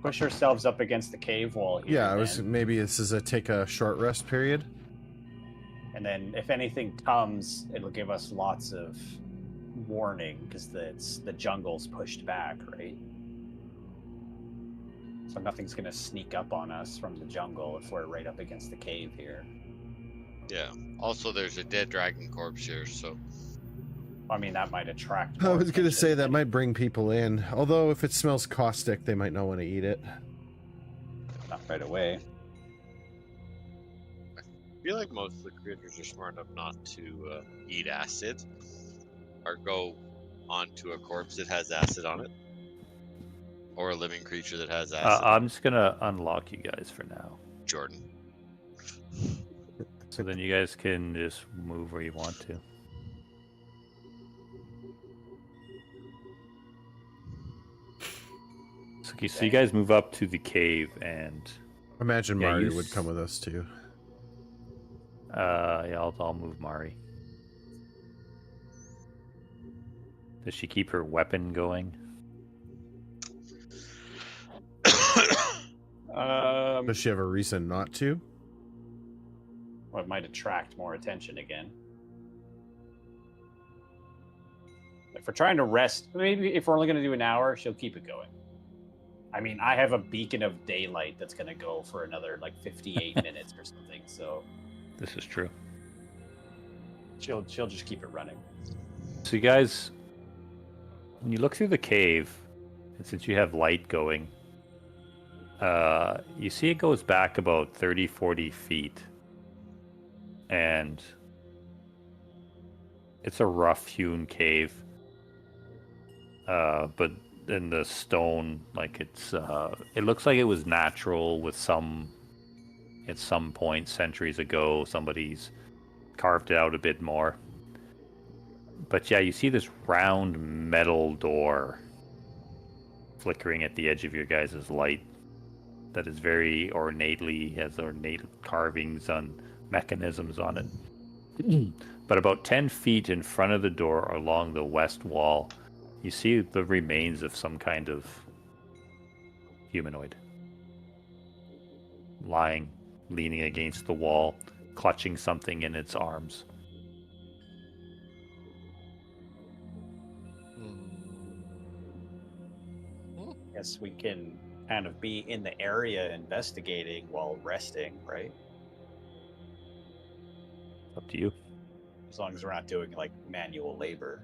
push ourselves up against the cave wall here. Yeah, I was then. maybe this is take a short rest period. And then if anything comes, it'll give us lots of warning because the jungle's pushed back, right? So nothing's gonna sneak up on us from the jungle if we're right up against the cave here. Yeah. Also, there's a dead dragon corpse here, so I mean, that might attract. I more was gonna say attention. that might bring people in. Although if it smells caustic, they might not want to eat it. Not right away. I feel like most of the creatures are smart enough not to eat acid or go onto a corpse that has acid on it, or a living creature that has acid. I'm just gonna unlock you guys for now, Jordan. so then you guys can just move where you want to. So, okay, so you guys move up to the cave, and Imagine Yeah, Mario you would come with us too. yeah, I'll move Mari. Does she keep her weapon going? Does she have a reason not to? Well, it might attract more attention again. If we're trying to rest, maybe if we're only going to do an hour, she'll keep it going. I mean, I have a beacon of daylight that's going to go for another like 58 minutes or something. So This is true. she'll just keep it running. So you guys, when you look through the cave, and since you have light going, you see it goes back about 30, 40 feet. And it's a rough-hewn cave. But in the stone, like it looks like it was natural with at some point centuries ago, somebody's carved it out a bit more. But yeah, you see this round metal door flickering at the edge of your guys' light that is very ornately, has ornate carvings on mechanisms on it. But about 10 feet in front of the door along the west wall, you see the remains of some kind of humanoid. Lying, leaning against the wall, clutching something in its arms. Guess we can kind of be in the area investigating while resting, right? Up to you. As long as we're not doing like manual labor.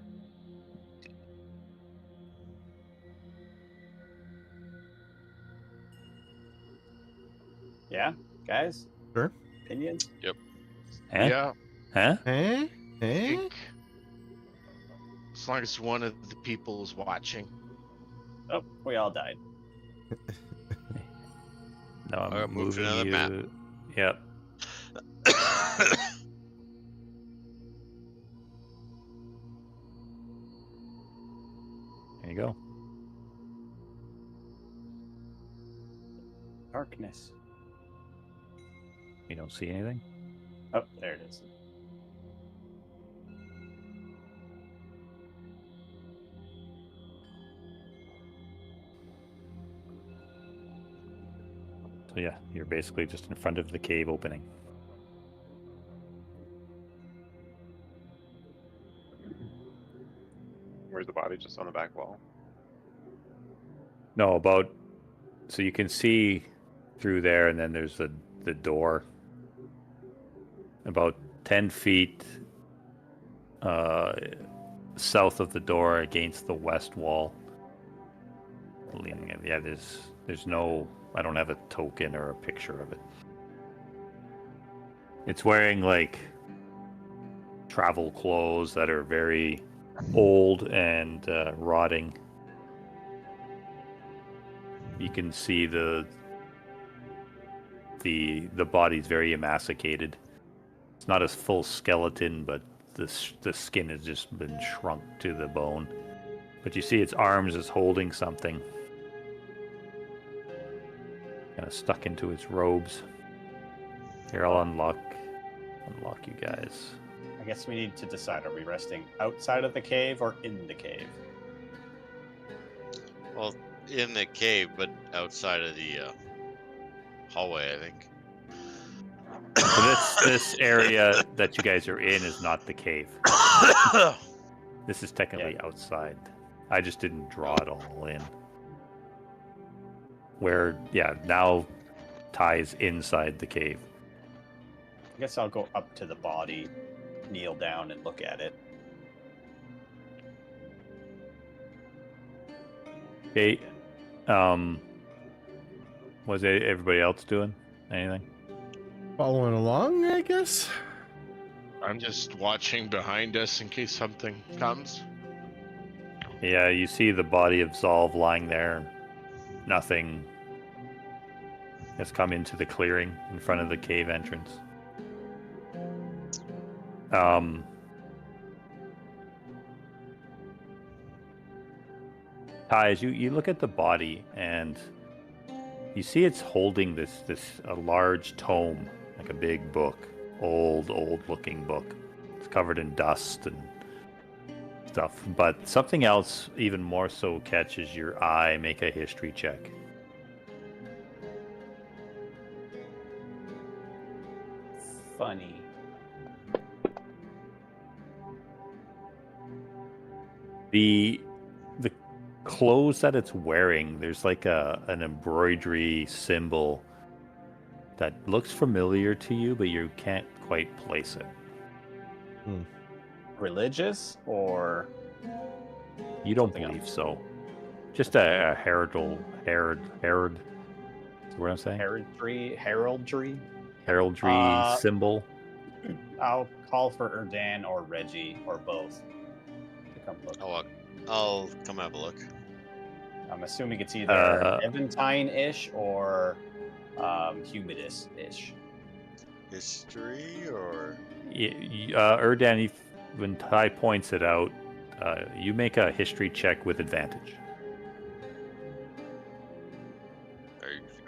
Yeah, guys? Sure. Opinions? Huh? Yeah, Huh? Eh? I Eh? think as long as one of the people is watching. Oh, we all died. No, I'm Alright, move to moving another you. map. Yep. There you go. Darkness. You don't see anything? Oh, there it is. So yeah, you're basically just in front of the cave opening. Where's the body? Just on the back wall. No, so you can see through there, and then there's the door. About 10 feet south of the door against the west wall. Leaning in. Yeah, there's no, I don't have a token or a picture of it. It's wearing like travel clothes that are very old and rotting. You can see the body's very emaciated. It's not a full skeleton, but the skin has just been shrunk to the bone. But you see its arms is holding something. Kind of stuck into its robes. Here, I'll unlock you guys. I guess we need to decide, are we resting outside of the cave or in the cave? Well, in the cave, but outside of the hallway, I think. So this area that you guys are in is not the cave. This is technically outside. I just didn't draw it all in. Where, yeah, now Ty's inside the cave. I guess I'll go up to the body, kneel down, and look at it. Okay. Was everybody else doing anything? Following along, I guess. I'm just watching behind us in case something comes. Yeah, you see the body of Zolv lying there. Nothing has come into the clearing in front of the cave entrance. Ty, as you look at the body and you see it's holding a large tome, like a big book, old looking book. It's covered in dust and stuff. But something else even more so catches your eye. Make a history check. Funny. The clothes that it's wearing, there's like an embroidery symbol that looks familiar to you, but you can't quite place it. Religious or You don't something believe else? so. Just a herald. Is what I'm saying? Heraldry. Heraldry symbol. I'll call for Erdan or Reggie or both to come look. Oh, I'll come have a look. I'm assuming it's either Eventine-ish or Humidus-ish. History or Erdan, when Ty points it out, you make a history check with advantage.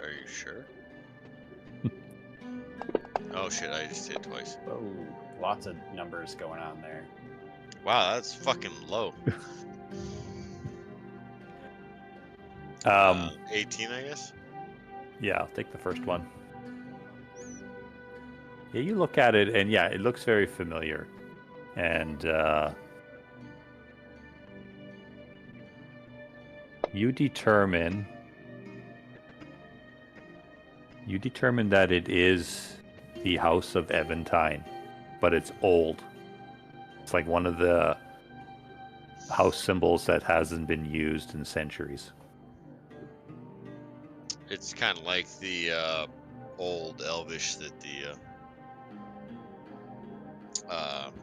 are you sure? Oh shit! I just hit twice. Oh, lots of numbers going on there. Wow, that's fucking low. 18, I guess. Yeah, I'll take the first one. Yeah, you look at it, and yeah, it looks very familiar. And you determine that it is the House of Eventine, but it's old. It's like one of the house symbols that hasn't been used in centuries. It's kind of like the old Elvish that the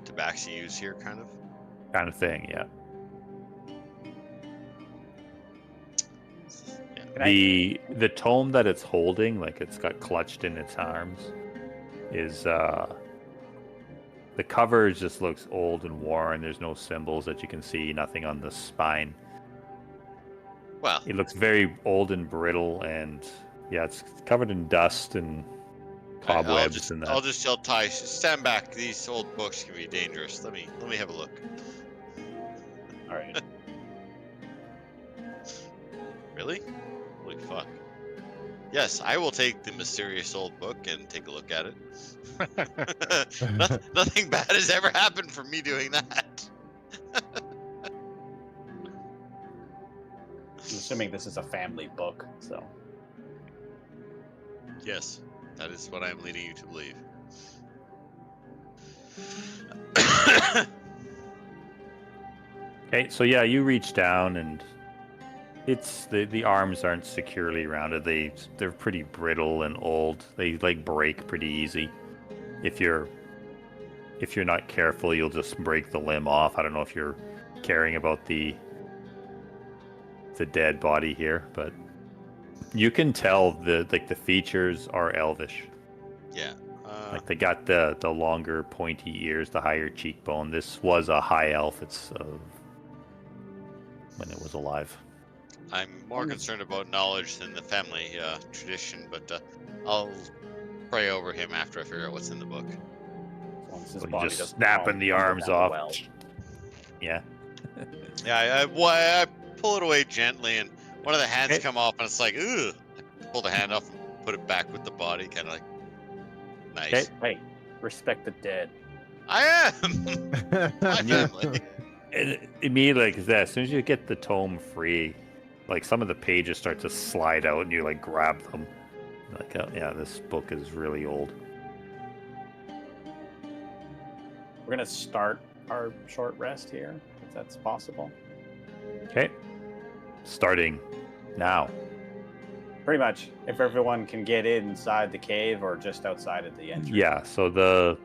Tabaxi use here, kind of. Thing, yeah. Yeah. The tome that it's holding, like it's got clutched in its arms, is the cover just looks old and worn. There's no symbols that you can see, nothing on the spine. Well, It looks very old and brittle, and yeah, it's covered in dust and cobwebs and that. I'll just tell Ty, stand back. These old books can be dangerous. Let me have a look. All right. Really? Holy fuck. Yes, I will take the mysterious old book and take a look at it. Nothing bad has ever happened from me doing that. I'm assuming this is a family book, so. Yes, that is what I'm leading you to believe. Okay, so yeah, you reach down and it's the arms aren't securely rounded. They're pretty brittle and old. They like break pretty easy. If you're not careful, you'll just break the limb off. I don't know if you're caring about the dead body here, but you can tell the features are elvish. Yeah. Like they got the longer pointy ears, the higher cheekbone. This was a high elf. It's when it was alive. I'm more concerned about knowledge than the family tradition, but I'll pray over him after I figure out what's in the book. As long as his So you body just doesn't snapping fall the under arms that off. well. Yeah. Yeah, I pull it away gently, and one of the hands Okay. come off, and it's like, ugh. I pull the hand off and put it back with the body, kind of like, nice. Okay. Hey, respect the dead. I am. My family. And immediately, because as soon as you get the tome free, like some of the pages start to slide out, and you like grab them. Like, oh, yeah, this book is really old. We're gonna start our short rest here, if that's possible. Okay. Starting now. Pretty much, if everyone can get inside the cave or just outside of the entrance. Yeah, so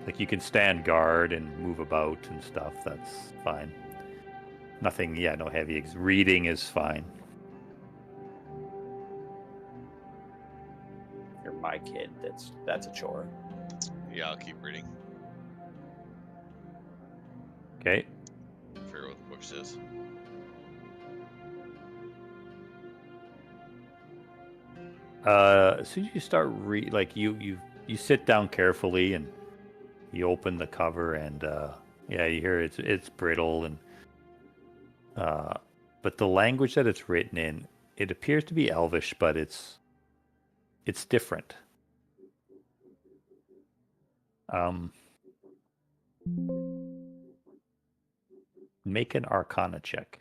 like you can stand guard and move about and stuff. That's fine. Nothing, yeah, no heavy. Reading is fine. If you're my kid, that's a chore. Yeah, I'll keep reading. Okay. Figure what the book says. As soon as you start you sit down carefully and you open the cover and yeah, you hear it's brittle and but the language that it's written in, it appears to be Elvish, but it's different. Make an Arcana check.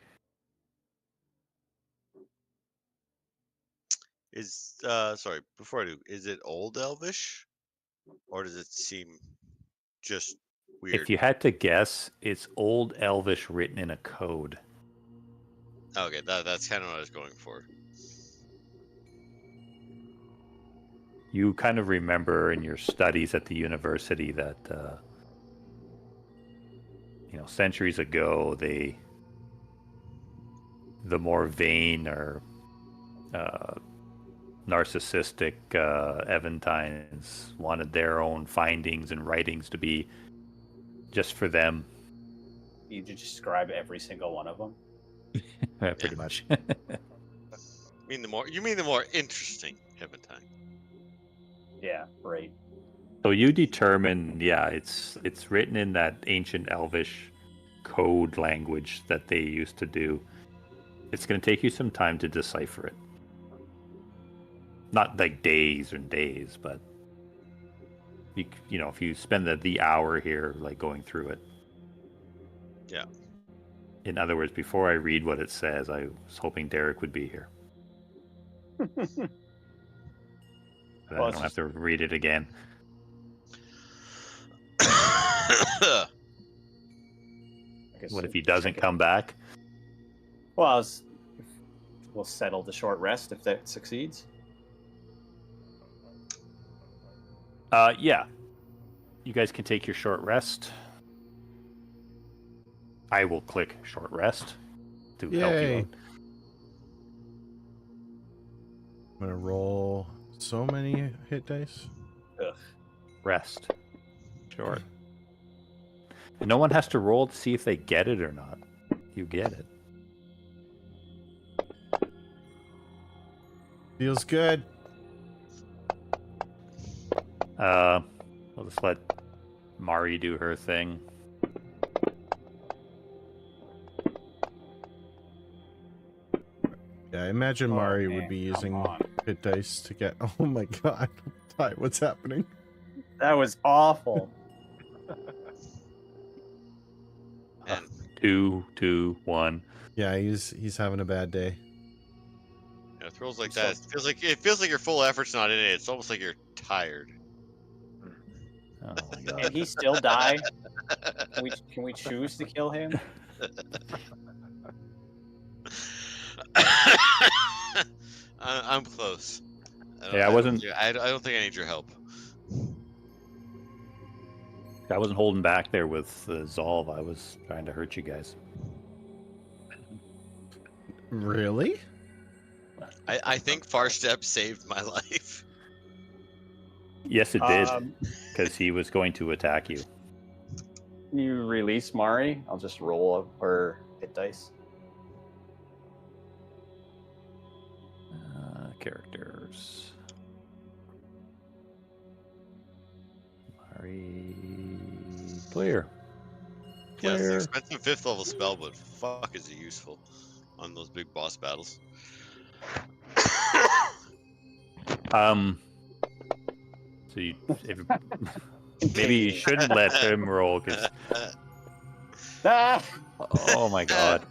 Is sorry, before I do, is it Old Elvish, or does it seem just weird? If you had to guess, it's Old Elvish written in a code. Okay, that's kind of what I was going for. You kind of remember in your studies at the university that centuries ago the more vain or narcissistic Evantines wanted their own findings and writings to be just for them. You just describe every single one of them. Pretty much. You mean the more interesting Eventine? Yeah, right. So you determine, yeah, it's written in that ancient Elvish code language that they used to do. It's going to take you some time to decipher it. Not like days and days, but if you spend the hour here, like going through it. Yeah. In other words, before I read what it says, I was hoping Derek would be here. Then I don't have to read it again. What if he doesn't come back? Well, we'll settle the short rest if that succeeds. Yeah. You guys can take your short rest. I will click short rest to help you Yay. out. I'm gonna roll So many hit dice. Ugh. Rest. Short. And no one has to roll to see if they get it or not. You get it. Feels good. We'll just let Mari do her thing. Yeah, I imagine Oh, Mari man, would be come using on. hit dice to get. Oh my god. Ty, what's happening? That was awful. And 2, 2, 1. Yeah, he's having a bad day. you know, throws like that. It feels like your full effort's not in it. It's almost like you're tired. Oh my Can god. he still die? Can we choose to kill him? I'm close. Yeah, I wasn't- I don't think I need your help. I wasn't holding back there with the Zolve. I was trying to hurt you guys. Really? I think Far Step saved my life. Yes, it did. Um, Because he was going to attack you. You release Mari. I'll just roll her hit dice. Characters. Mari. Player. Yeah, it's an Player. expensive 5th level spell, but fuck is it useful on those big boss battles. So you, maybe you shouldn't let him roll, because Ah! oh my god.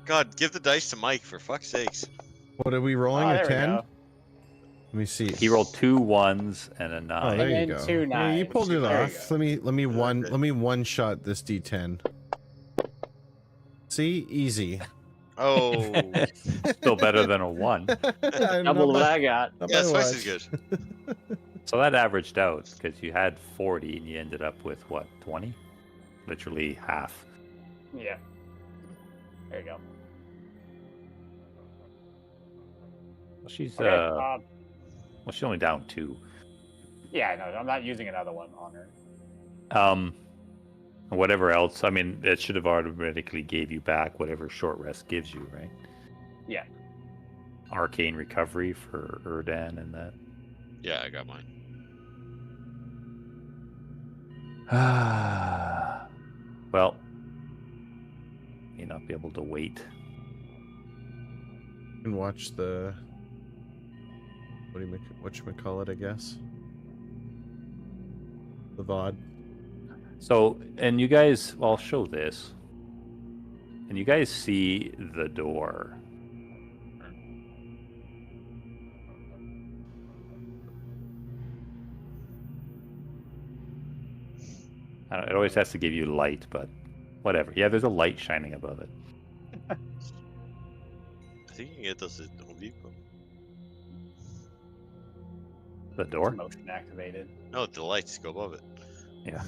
God, give the dice to Mike for fuck's sakes. What are we rolling? Oh, A there we 10? go. Let me see. He rolled 2 1s and a Oh, 9. there you And go. 2 Yeah, you nines. pulled it There you off. go. Let me one shot this D10. See, easy. Oh, Still better than a 1. Double what I got. yeah, twice as good. So that averaged out, because you had 40 and you ended up with what, 20? Literally half. Yeah. There you go. Well, she's Okay. well, she's only down 2. Yeah, no, I'm not using another one on her. Whatever else, I mean, it should have automatically gave you back whatever short rest gives you, right? Yeah. Arcane recovery for Erdan and that. Yeah, I got mine. Well, may not be able to wait. You can watch the whatchamacallit, I guess. The VOD. So, and you guys, well, I'll show this. And you guys see the door. I don't, it always has to give you light, but whatever. Yeah, there's a light shining above it. I think you can get those at Home Depot. The door? Motion activated. No, the lights go above it. Yeah.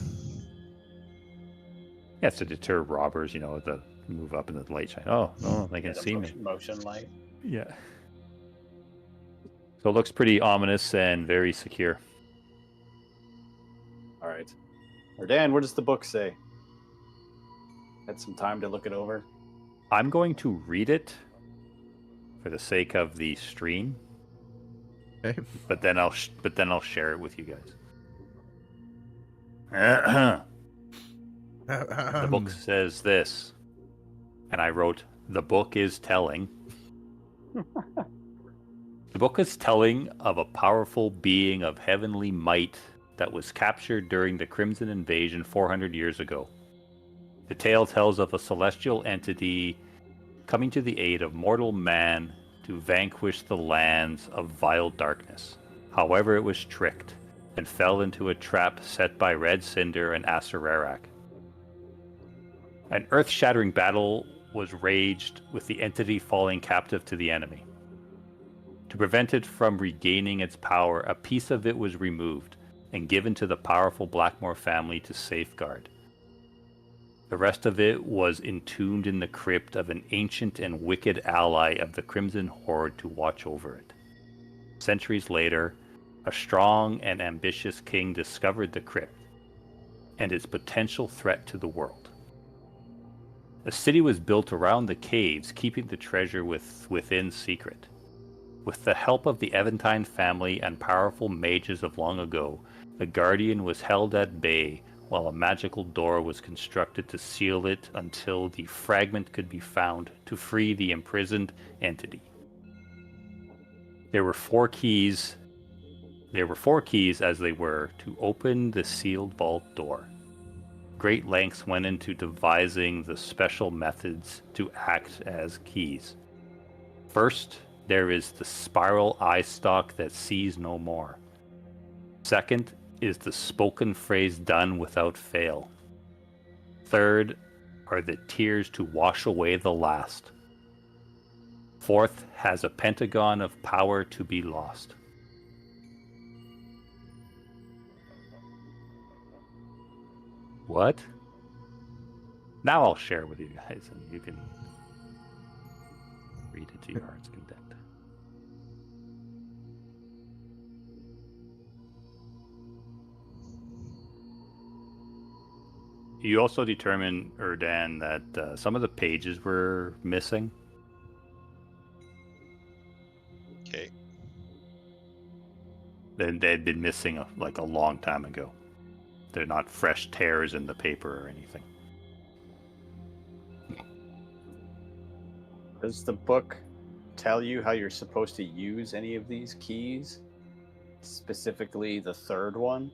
Yeah, it's to deter robbers, to move up in the light shine. Oh, no, they can Yeah, the see me. Motion light. Yeah. So it looks pretty ominous and very secure. All right. Or Dan, what does the book say? Had some time to look it over. I'm going to read it for the sake of the stream. Okay. But then I'll share it with you guys. The book says this, and I wrote, "The book is telling." The book is telling of a powerful being of heavenly might that was captured during the Crimson Invasion 400 years ago. The tale tells of a celestial entity coming to the aid of mortal man to vanquish the lands of vile darkness. However, it was tricked and fell into a trap set by Red Cinder and Asararak. An earth-shattering battle was waged with the entity falling captive to the enemy. To prevent it from regaining its power, a piece of it was removed and given to the powerful Blackmore family to safeguard. The rest of it was entombed in the crypt of an ancient and wicked ally of the Crimson Horde to watch over it. Centuries later, a strong and ambitious king discovered the crypt and its potential threat to the world. A city was built around the caves, keeping the treasure within secret. With the help of the Eventine family and powerful mages of long ago, the Guardian was held at bay while a magical door was constructed to seal it until the fragment could be found to free the imprisoned entity. There were four keys as they were to open the sealed vault door. Great lengths went into devising the special methods to act as keys. First, there is the spiral eye stalk that sees no more. Second is the spoken phrase done without fail. Third are the tears to wash away the last. Fourth has a pentagon of power to be lost. What? Now I'll share with you guys, and you can read it to your heart's content. You also determined, Erdan, that some of the pages were missing. Okay. They'd been missing a long time ago. They're not fresh tears in the paper or anything. Does the book tell you how you're supposed to use any of these keys? Specifically the third one?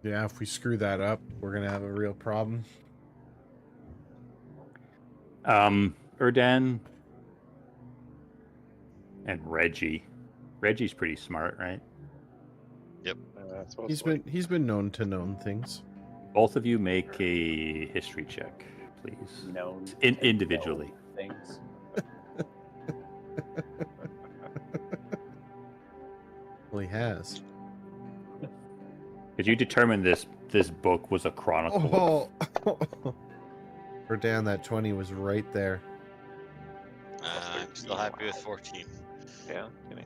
Yeah, if we screw that up, we're gonna have a real problem. Erdan and Reggie. Reggie's pretty smart, right? Yep. He's been known to known things. Both of you make a history check, please. Known Individually. things. Well, he has. Because you determined this book was a chronicle. For Dan, that 20 was right there. I'm still happy with 14. Yeah, kidding.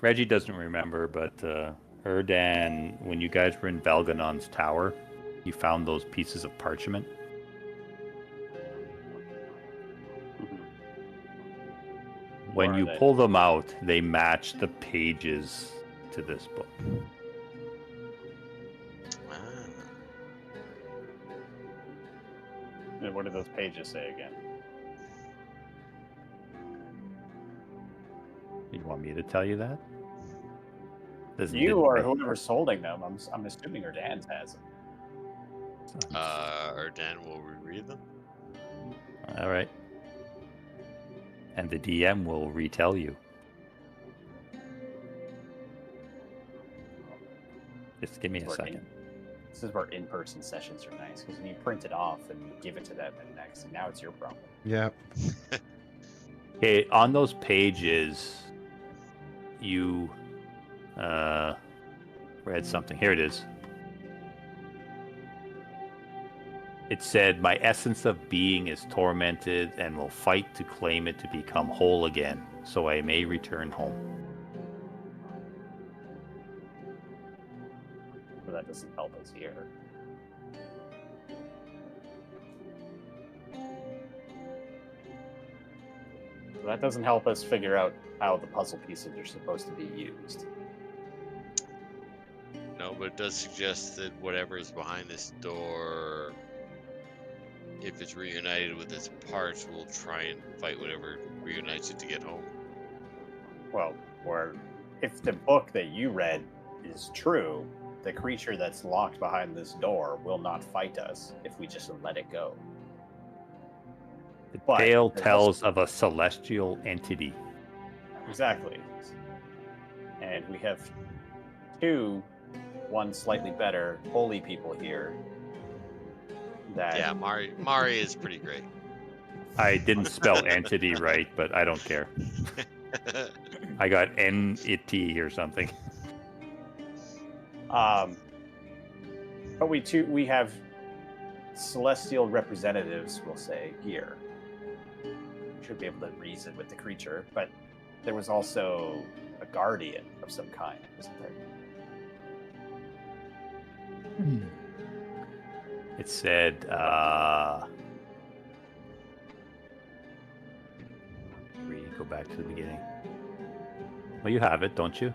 Reggie doesn't remember, but Erdan, when you guys were in Valganon's tower, you found those pieces of parchment. When you pull them out, they match the pages to this book. And what do those pages say again? You want me to tell you that? You or whoever's holding them. I'm assuming Erdan's has them. Erdan will reread them. All right. And the DM will retell you. Just give me a second. This is where in-person sessions are nice, because when you print it off and you give it to them and next, and now it's your problem. Yeah. Okay, on those pages, you read something. Here it is. It said, "My essence of being is tormented and will fight to claim it to become whole again, so I may return home." But that doesn't help us here. So that doesn't help us figure out how the puzzle pieces are supposed to be used. No, but it does suggest that whatever is behind this door, if it's reunited with its parts, will try and fight whatever reunites it to get home. Well, or if the book that you read is true, the creature that's locked behind this door will not fight us if we just let it go. The tale tells of a celestial entity. Exactly. And we have one slightly better holy people here. Yeah, Mari is pretty great. I didn't spell entity right, but I don't care. I got N-I-T or something. But we have celestial representatives, we'll say, here. should be able to reason with the creature. But there was also a guardian of some kind, wasn't there? It said, go back to the beginning. Well, you have it, don't you?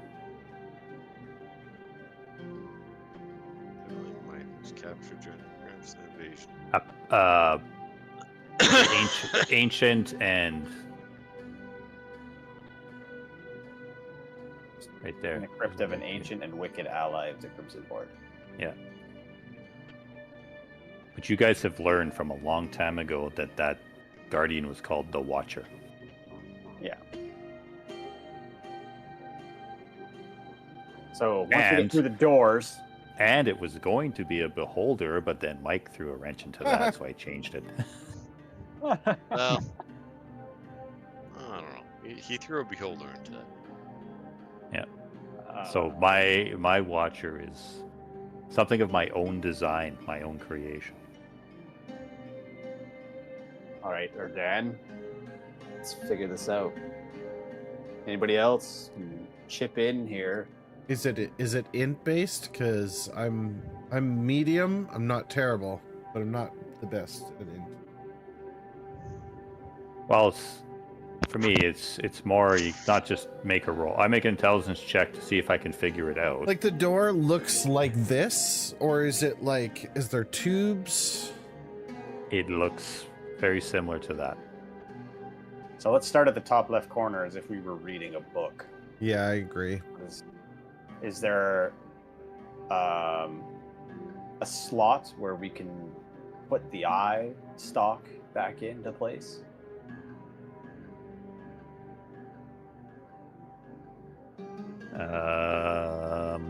Captured during the Gramps invasion. Ancient and right there. In the crypt of an ancient and wicked ally of the Crimson Horde. Yeah. But you guys have learned from a long time ago that guardian was called the Watcher. Yeah. So once we get through the doors. And it was going to be a beholder, but then Mike threw a wrench into that, so I changed it. Well, I don't know. He threw a beholder into that. Yeah. So my Watcher is something of my own design, my own creation. All right, or Dan, let's figure this out. Anybody else chip in here? Is it int based? Because I'm medium. I'm not terrible, but I'm not the best at int. Well, for me, it's more you not just make a roll. I make an intelligence check to see if I can figure it out. Like the door looks like this, or is it like? Is there tubes? It looks very similar to that. So let's start at the top left corner as if we were reading a book. Yeah, I agree. Is there a slot where we can put the eye stalk back into place?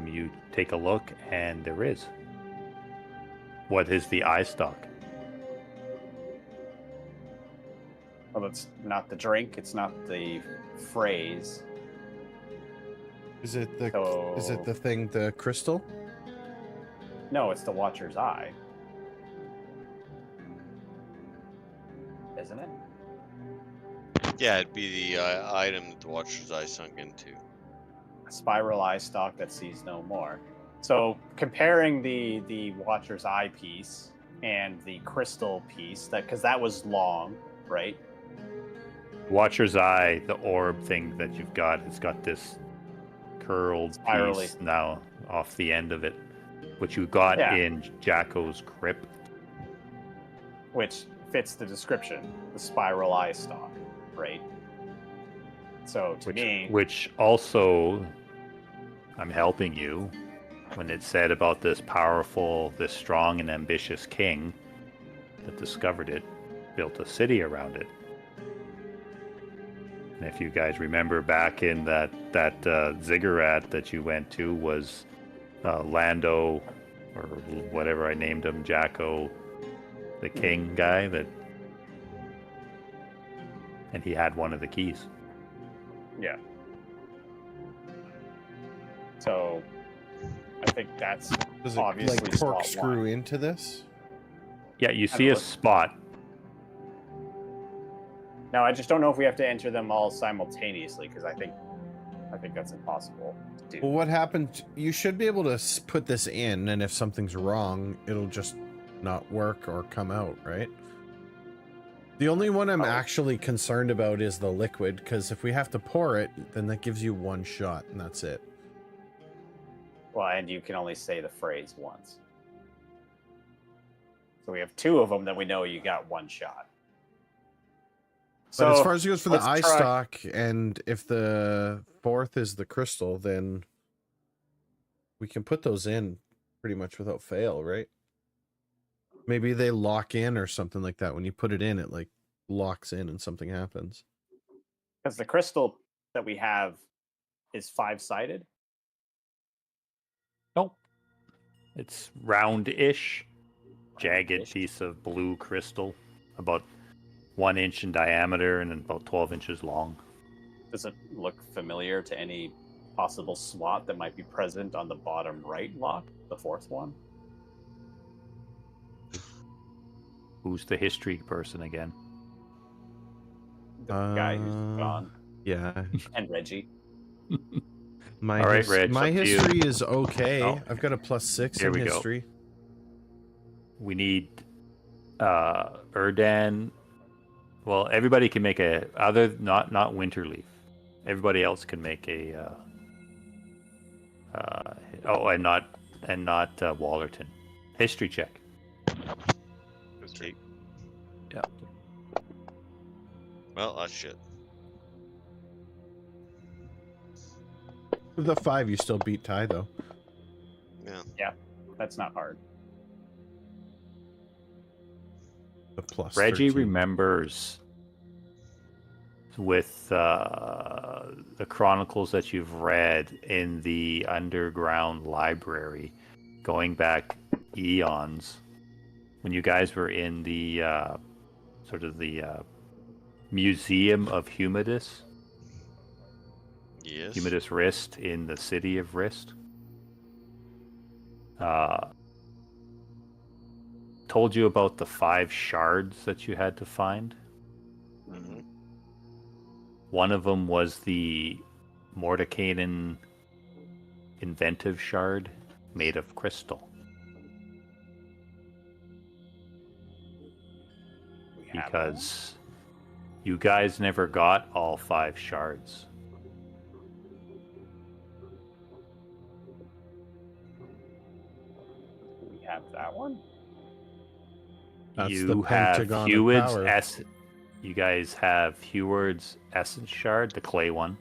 You take a look, and there is. What is the eye stalk? Well, it's not the drink. It's not the phrase. Is it the thing, the crystal? No, it's the Watcher's eye. Isn't it? Yeah, it'd be the item that the Watcher's eye sunk into. A spiral eye stalk that sees no more. So comparing the Watcher's eye piece and the crystal piece, because that was long, right? Watcher's eye, the orb thing that you've got, it's got this curled Spirally. piece now off the end of it, which you got in Jacko's crypt. Which fits the description, the spiral eye stalk, right? So which also, I'm helping you when it said about this powerful, this strong and ambitious king that discovered it, built a city around it. And if you guys remember back in that ziggurat that you went to was Lando, or whatever I named him, Jacko, the king guy, and he had one of the keys. Yeah. So I think that's Does it obviously like slot corkscrew one. into this? Yeah, you see a spot. Now I just don't know if we have to enter them all simultaneously because I think that's impossible to do. Well, what happened? You should be able to put this in, and if something's wrong, it'll just not work or come out, right? The only one I'm actually concerned about is the liquid, because if we have to pour it, then that gives you one shot, and that's it. Well, and you can only say the phrase once. So we have two of them that we know you got one shot. But as far as it goes for the let's eye try- stalk, and if the fourth is the crystal, then we can put those in pretty much without fail, right? Maybe they lock in or something like that. When you put it in, it like locks in and something happens. Because the crystal that we have is 5-sided. Nope. It's round-ish, jagged piece of blue crystal, about 1 inch in diameter and about 12 inches long. Does it look familiar to any possible slot that might be present on the bottom right lock, the fourth one? Who's the history person again? The guy who's gone. Yeah. And Reggie. My All right, Reg, my up to you. history is okay. Oh. I've got a +6 Here in we go. history. We need Erdan. Well, everybody can make a not Winterleaf. Everybody else can make a and not Wallerton. History check. Okay. Yeah. Well, that's shit. With the 5, you still beat Ty though. Yeah. That's not hard. The plus. Reggie 13. remembers with the chronicles that you've read in the underground library, going back eons, when you guys were in the sort of the Museum of Humidus. Yes. Humidus Rist in the city of Rist. Told you about the 5 shards that you had to find. Mm-hmm. One of them was the Mordekainen inventive shard made of crystal. We have Because you guys never got all 5 shards. one. We have that one. That's You the have Pentagon of Heward's Power. You guys have Heward's Essence Shard, the clay one.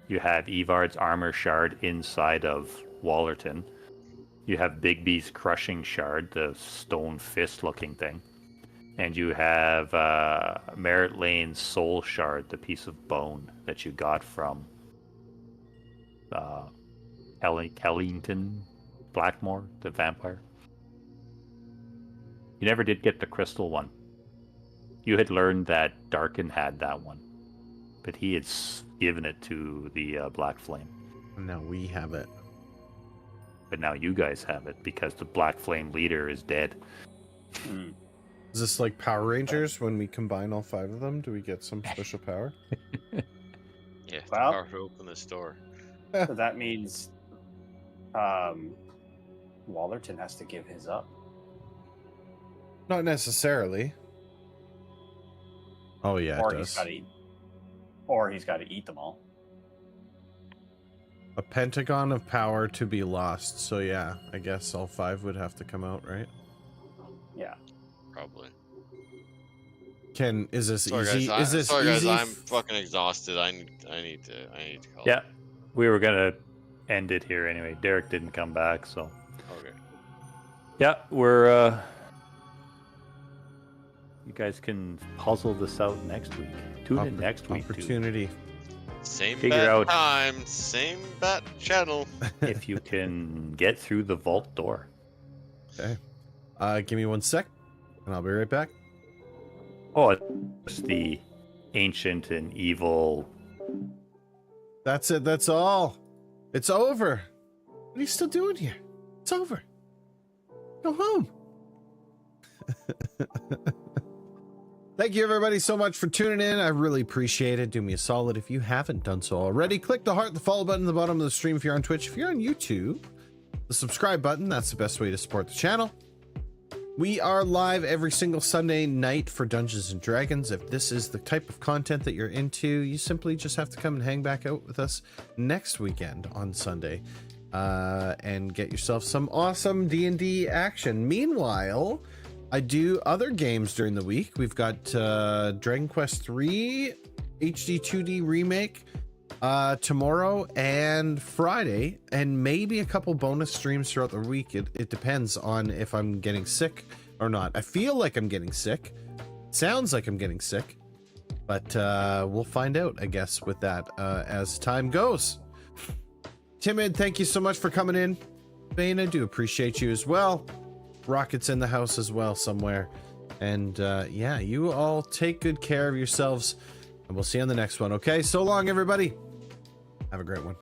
You have Evard's Armor Shard inside of Wallerton. You have Bigby's Crushing Shard, the stone fist-looking thing. And you have Merit Lane's Soul Shard, the piece of bone that you got from Hellington Blackmore, the vampire. You never did get the crystal one. You had learned that Darkin had that one, but he had given it to the Black Flame. Now we have it. But now you guys have it because the Black Flame leader is dead. Is this like Power Rangers? When we combine all 5 of them, do we get some special power? Yeah. The Well- power to open this door. So that means Wallerton has to give his up. Not necessarily. Oh yeah, Or it he's does. got to eat them all. A Pentagon of Power to be lost. So yeah, I guess all 5 would have to come out, right? Yeah. Probably. Is this Sorry, easy? guys. Is this Sorry, easy? guys. I'm fucking exhausted. I need to call. Yeah, we were gonna end it here anyway. Derek didn't come back, so Okay. yeah, we're. You guys can puzzle this out next week. Tune in next week too. Opportunity. Same Figure bat out- time, same bat channel. If you can get through the vault door. Okay. Give me 1 sec, and I'll be right back. Oh, it's the ancient and evil. That's it. That's all. It's over. What are you still doing here? It's over. Go home. Thank you everybody so much for tuning in. I really appreciate it. Do me a solid if you haven't done so already. Click the heart, the follow button at the bottom of the stream if you're on Twitch. If you're on YouTube, the subscribe button, that's the best way to support the channel. We are live every single Sunday night for Dungeons and Dragons. If this is the type of content that you're into, you simply just have to come and hang back out with us next weekend on Sunday and get yourself some awesome D&D action. Meanwhile, I do other games during the week. We've got Dragon Quest III HD 2D remake tomorrow and Friday, and maybe a couple bonus streams throughout the week. It depends on if I'm getting sick or not. I feel like I'm getting sick. Sounds like I'm getting sick, but we'll find out, I guess, with that as time goes. Timid, thank you so much for coming in. Bane, I do appreciate you as well. Rocket's in the house as well somewhere. And yeah, you all take good care of yourselves, and we'll see you on the next one. Okay, so long, everybody. Have a great one.